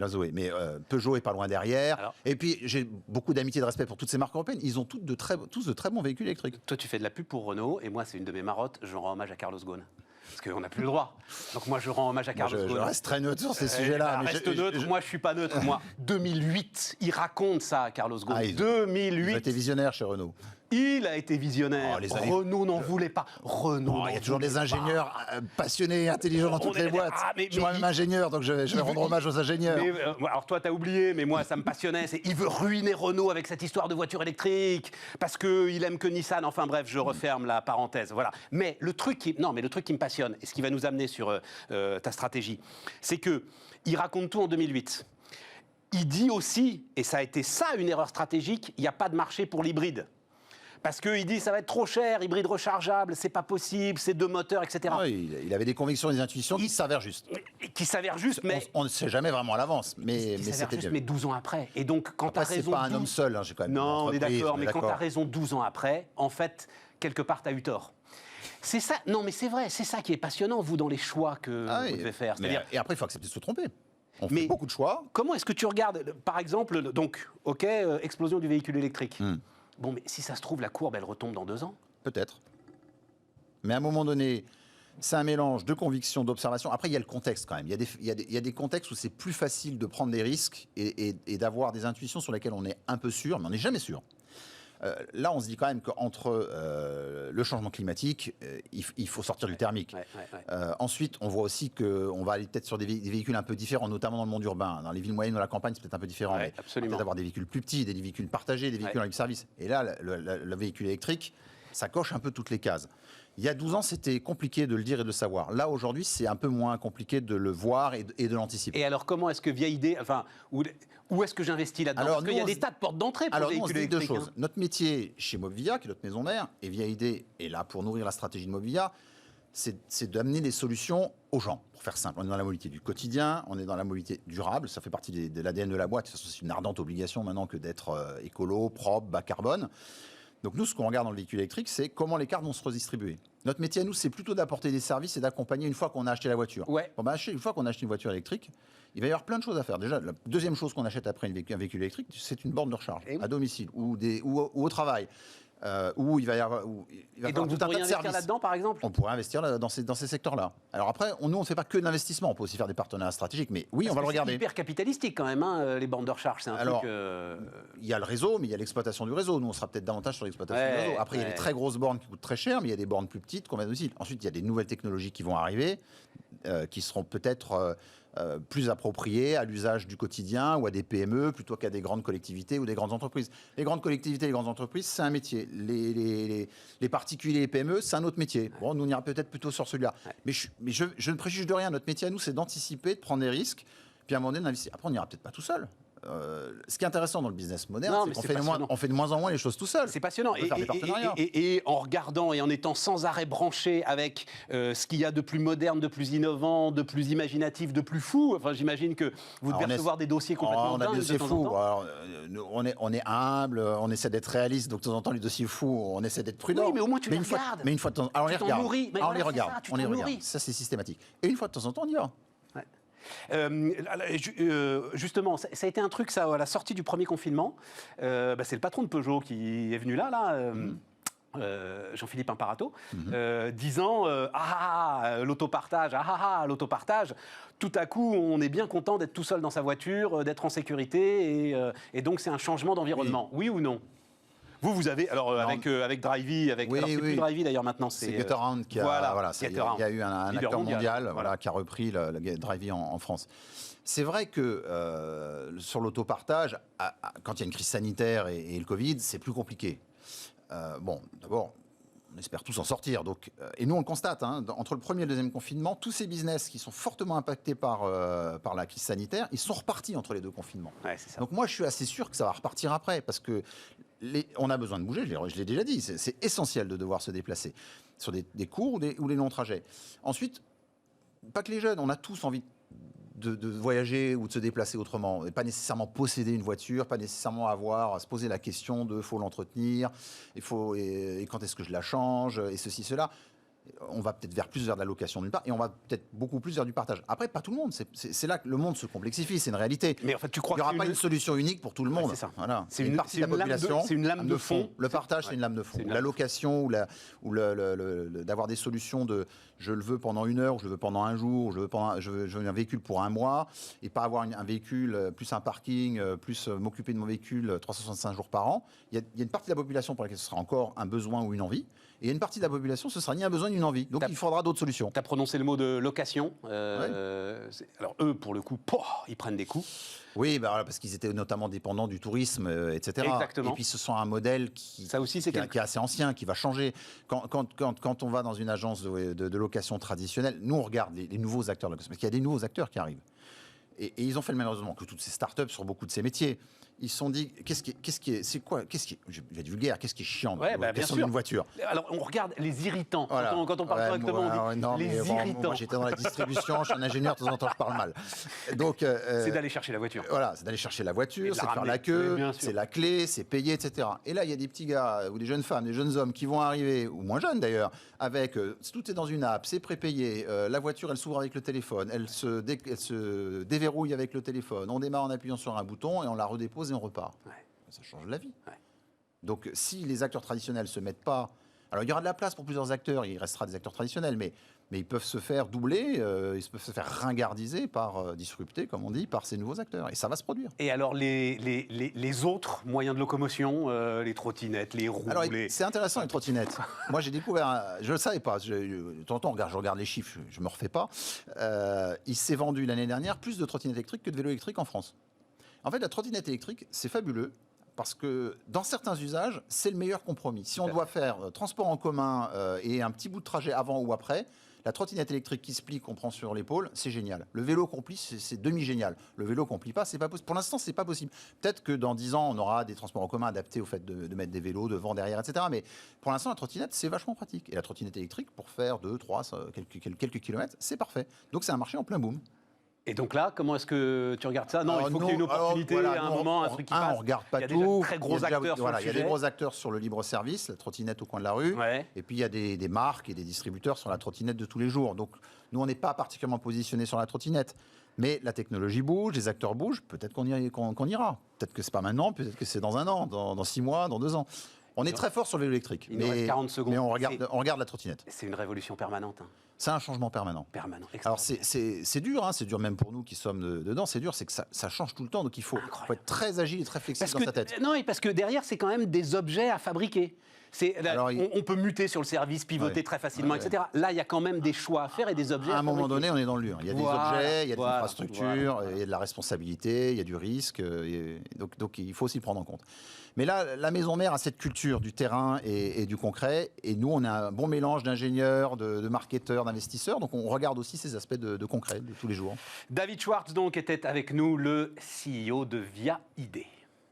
Peugeot est pas loin derrière. Alors, et puis, j'ai beaucoup d'amitié et de respect pour toutes ces marques européennes. Ils ont tous de très bons véhicules électriques. Toi, tu fais de la pub pour Renault, et moi, c'est une de mes marottes. Je rends hommage à Carlos Ghosn. Parce qu'on n'a plus le droit. Donc moi, je rends hommage à Carlos Ghosn. Je reste très neutre sur ces sujets-là. Neutre, moi, je ne suis pas neutre. Moi, 2008, il raconte ça, Carlos Ghosn. 2008. Il a été visionnaire chez Renault. Il a été visionnaire. Renault n'en voulait pas. Il y a toujours des ingénieurs passionnés et intelligents dans toutes les boîtes. Je suis moi-même ingénieur, donc je vais rendre hommage aux ingénieurs. Alors toi, t'as oublié, mais moi, ça me passionnait. Il veut ruiner Renault avec cette histoire de voiture électrique parce qu'il aime que Nissan. Enfin bref, je referme la parenthèse. Voilà. Mais le truc qui me passionne, et ce qui va nous amener sur ta stratégie, c'est qu'il raconte tout en 2008. Il dit aussi, et ça a été ça une erreur stratégique, il n'y a pas de marché pour l'hybride. Parce qu'il dit ça va être trop cher, hybride rechargeable, c'est pas possible, c'est 2 moteurs, etc. Oui, il avait des convictions, des intuitions qui s'avèrent justes. Qui s'avèrent juste, mais... On ne sait jamais vraiment à l'avance, mais Qui s'avèrent c'était juste, bien. mais 12 ans après. Et donc, quand tu as Après, c'est raison... pas un 12 homme seul, hein, j'ai quand même. Non, une on est entreprise, d'accord, on est mais quand tu as d'accord. raison 12 ans après, en fait, quelque part, tu as eu tort. C'est ça, non mais c'est vrai, c'est ça qui est passionnant, vous, dans les choix que Ah oui, vous devez faire. mais- C'est-à-dire, et après, il faut accepter de se tromper. On Mais- fait beaucoup de choix. comment est-ce que tu regardes, par exemple, donc, ok, explosion du véhicule électrique. Bon, mais si ça se trouve, la courbe, elle retombe dans 2 ans. Peut-être. Mais à un moment donné, c'est un mélange de conviction, d'observation. Après, il y a le contexte quand même. Il y a des contextes où c'est plus facile de prendre des risques et d'avoir des intuitions sur lesquelles on est un peu sûr, mais on n'est jamais sûr. Là, on se dit quand même qu'entre le changement climatique, il faut sortir du thermique. Ouais. Ensuite, on voit aussi qu'on va aller peut-être sur des véhicules un peu différents, notamment dans le monde urbain. Dans les villes moyennes ou la campagne, c'est peut-être un peu différent. Ouais, mais absolument. peut-être avoir des véhicules plus petits, des véhicules partagés, des véhicules en libre service. Et là, le véhicule électrique, ça coche un peu toutes les cases. Il y a 12 ans, c'était compliqué de le dire et de le savoir. Là, aujourd'hui, c'est un peu moins compliqué de le voir et de l'anticiper. Et alors, comment est-ce que via idée, enfin, où est-ce que j'investis là-dedans? Alors, Parce qu'il y a nous, des tas de portes d'entrée pour Alors, les nous, on se véhicules dit deux électriques. choses. Notre métier chez Mobvia, qui est notre maison mère, et Via Idée est là pour nourrir la stratégie de Mobvia, c'est d'amener des solutions aux gens, pour faire simple. On est dans la mobilité du quotidien, on est dans la mobilité durable, ça fait partie de l'ADN de la boîte, c'est une ardente obligation maintenant que d'être écolo, propre, bas carbone. Donc nous, ce qu'on regarde dans le véhicule électrique, c'est comment les cartes vont se redistribuer. Notre métier à nous, c'est plutôt d'apporter des services et d'accompagner une fois qu'on a acheté la voiture. Ouais. Bon, bah, une fois qu'on a acheté une voiture électrique, il va y avoir plein de choses à faire. Déjà, la deuxième chose qu'on achète après un véhicule électrique, c'est une borne de recharge Et oui. à domicile ou au travail. Où il va y avoir, Et donc, vous tout un tas pourriez de investir services. là-dedans, par exemple? On pourrait investir dans ces secteurs-là. Alors après, nous, on ne fait pas que de l'investissement. On peut aussi faire des partenariats stratégiques. Mais oui, on va le regarder. C'est hyper capitalistique quand même, hein, les bornes de recharge. C'est un Alors, truc... Il y a le réseau, mais il y a l'exploitation du réseau. Nous, on sera peut-être davantage sur l'exploitation du réseau. Après, il y a les très grosses bornes qui coûtent très cher, mais il y a des bornes plus petites qu'on met à domicile. Ensuite, il y a des nouvelles technologies qui vont arriver, qui seront peut-être plus appropriées à l'usage du quotidien ou à des PME plutôt qu'à des grandes collectivités ou des grandes entreprises. Les grandes collectivités et les grandes entreprises, c'est un métier. Les particuliers et PME, c'est un autre métier. Bon, nous, on ira peut-être plutôt sur celui-là. Mais je ne préjuge de rien. Notre métier à nous, c'est d'anticiper, de prendre des risques, puis à un moment donné, d'investir. Après, on n'ira peut-être pas tout seul. Ce qui est intéressant dans le business moderne, Non, c'est mais qu'on c'est fait, passionnant. on fait de moins en moins les choses tout seul. C'est passionnant. On peut faire des partenariats. Et en regardant et en étant sans arrêt branché avec ce qu'il y a de plus moderne, de plus innovant, de plus imaginatif, de plus fou. Enfin, j'imagine que vous devez recevoir des dossiers complètement on a dingues des de dossiers temps en fous. temps. Alors, on est humble, on essaie d'être réaliste. Donc de temps en temps, les dossiers fous, on essaie d'être prudent. Oui, mais au moins tu les une fois, regardes. mais une fois de temps, alors on Tu les t'en regarde. nourris. Mais Alors, on voilà, les c'est regarde. ça, tu On les t'en regarde. nourris. Ça, c'est systématique. Et une fois de temps en temps, on y va. Justement, ça a été un truc, ça, à la sortie du premier confinement. C'est le patron de Peugeot qui est venu là, Jean-Philippe Imparato, disant l'autopartage, l'autopartage. Tout à coup, on est bien content d'être tout seul dans sa voiture, d'être en sécurité, et donc c'est un changement d'environnement. Oui ou non? Vous avez, alors avec Drivey, Oui, alors c'est plus Drivey d'ailleurs maintenant, C'est Gutterhound qui a. Il y a eu un leader acteur mondial voilà. qui a repris le Drivey en France. C'est vrai que sur l'autopartage, quand il y a une crise sanitaire et le Covid, c'est plus compliqué. D'abord, on espère tous en sortir. Donc, et nous, on le constate, hein, entre le premier et le deuxième confinement, tous ces business qui sont fortement impactés par la crise sanitaire, ils sont repartis entre les deux confinements. Ouais, c'est ça. Donc moi, je suis assez sûr que ça va repartir après, parce que on a besoin de bouger, je l'ai déjà dit, c'est essentiel de devoir se déplacer sur des courts ou des longs trajets. Ensuite, pas que les jeunes, on a tous envie de voyager ou de se déplacer autrement, et pas nécessairement posséder une voiture, pas nécessairement avoir à se poser la question de faut l'entretenir, et quand est-ce que je la change, et ceci, cela. On va peut-être plus vers de la location d'une part, et on va peut-être beaucoup plus vers du partage. Après, pas tout le monde. C'est là que le monde se complexifie, c'est une réalité. Mais en fait, tu crois Il n'y aura que pas une solution unique pour tout le monde. c'est ça. Voilà. C'est une une- partie c'est de la une lame de- population. c'est une lame de fond. Le partage, c'est une lame de fond. C'est une La lame de location ou d'avoir des solutions de je le veux pendant 1 heure, ou je le veux pendant 1 jour, ou je veux un véhicule pour 1 mois, et pas avoir un véhicule, plus un parking, plus m'occuper de mon véhicule 365 jours par an. Il y a une partie de la population pour laquelle ce sera encore un besoin ou une envie. Et il y a une partie de la population, ce sera ni un besoin ni une envie. Donc il faudra d'autres solutions. Tu as prononcé le mot de location. Alors eux, pour le coup, ils prennent des coups. Oui, parce qu'ils étaient notamment dépendants du tourisme, etc. Exactement. Et puis ce sont un modèle qui est assez ancien, qui va changer. Quand on va dans une agence de location traditionnelle, nous on regarde les nouveaux acteurs de location, parce qu'il y a des nouveaux acteurs qui arrivent. Et ils ont fait le même raisonnement que toutes ces startups sur beaucoup de ces métiers. ils se sont dit, c'est quoi, je vais être vulgaire, qu'est-ce qui est chiant dans Ouais, la bien question sûr. d'une voiture? Alors, on regarde les irritants. Voilà. Quand on parle correctement, on dit non, les mais bon, irritants. moi, j'étais dans la distribution, je suis un ingénieur, de temps en temps, je parle mal. Donc, C'est d'aller chercher la voiture. voilà, c'est d'aller chercher la Et voiture, de c'est la de faire la ramener. queue, Oui, bien sûr. c'est la clé, c'est payer, etc. Et là, il y a des petits gars ou des jeunes femmes, des jeunes hommes qui vont arriver, ou moins jeunes d'ailleurs, avec tout est dans une app, c'est prépayé, la voiture elle s'ouvre avec le téléphone, elle se déverrouille avec le téléphone, on démarre en appuyant sur un bouton et on la redépose et on repart. Ouais. Ça change la vie. Ouais. Donc, si les acteurs traditionnels se mettent pas, alors il y aura de la place pour plusieurs acteurs, il restera des acteurs traditionnels, mais ils peuvent se faire doubler, ils peuvent se faire ringardiser disrupter, comme on dit, par ces nouveaux acteurs. Et ça va se produire. Et alors, les autres moyens de locomotion, les trottinettes, les roues, Alors, c'est intéressant les trottinettes. Moi, j'ai découvert, je ne le savais pas, de temps en temps, je regarde les chiffres, je ne me refais pas. Il s'est vendu l'année dernière plus de trottinettes électriques que de vélos électriques en France. En fait, la trottinette électrique, c'est fabuleux. Parce que dans certains usages, c'est le meilleur compromis. Si on doit faire transport en commun et un petit bout de trajet avant ou après, la trottinette électrique qui se plie, qu'on prend sur l'épaule, c'est génial. Le vélo qu'on plie, c'est demi-génial. Le vélo qu'on plie pas, c'est pas possible. Pour l'instant, c'est pas possible. Peut-être que dans 10 ans, on aura des transports en commun adaptés au fait de mettre des vélos devant, derrière, etc. Mais pour l'instant, la trottinette, c'est vachement pratique. Et la trottinette électrique, pour faire 2, 3, quelques kilomètres, c'est parfait. Donc c'est un marché en plein boom. Et donc là, comment est-ce que tu regardes ça? Non, Alors, il faut qu'il y ait une opportunité, à un moment, un truc qui passe. On regarde pas il y a tout. déjà de très gros Il y a déjà- acteurs voilà, sur il le y a des sujet. gros acteurs sur le libre service, la trottinette au coin de la rue. Ouais. Et puis il y a des marques et des distributeurs sur la trottinette de tous les jours. Donc nous, on n'est pas particulièrement positionnés sur la trottinette. Mais la technologie bouge, les acteurs bougent. Peut-être qu'on ira. Peut-être que c'est pas maintenant, peut-être que c'est dans un an, dans 6 mois, dans 2 ans. On est très fort sur le vélo électrique. Il nous reste 40 secondes. Mais on regarde la trottinette. C'est une révolution permanente. Hein. C'est un changement permanent. Permanent. Alors c'est dur, hein, c'est dur même pour nous qui sommes dedans, c'est dur, c'est que ça change tout le temps, donc il faut être très agile et très flexible dans sa tête. Non, et parce que derrière, c'est quand même des objets à fabriquer. Alors, on peut muter sur le service, pivoter Ouais. très facilement, Ouais. etc. Là, il y a quand même des choix à faire et des objets À un moment fabriquer. donné, on est dans le dur. Il y a Voilà, des objets, il y a des voilà, infrastructures, il y a de la responsabilité, il y a du risque. Donc il faut aussi le prendre en compte. Mais là, la maison mère a cette culture du terrain et du concret. Et nous, on a un bon mélange d'ingénieurs, de marketeurs, d'investisseurs. Donc on regarde aussi ces aspects de concret de tous les jours. David Schwartz, donc, était avec nous, le CEO de Via ID.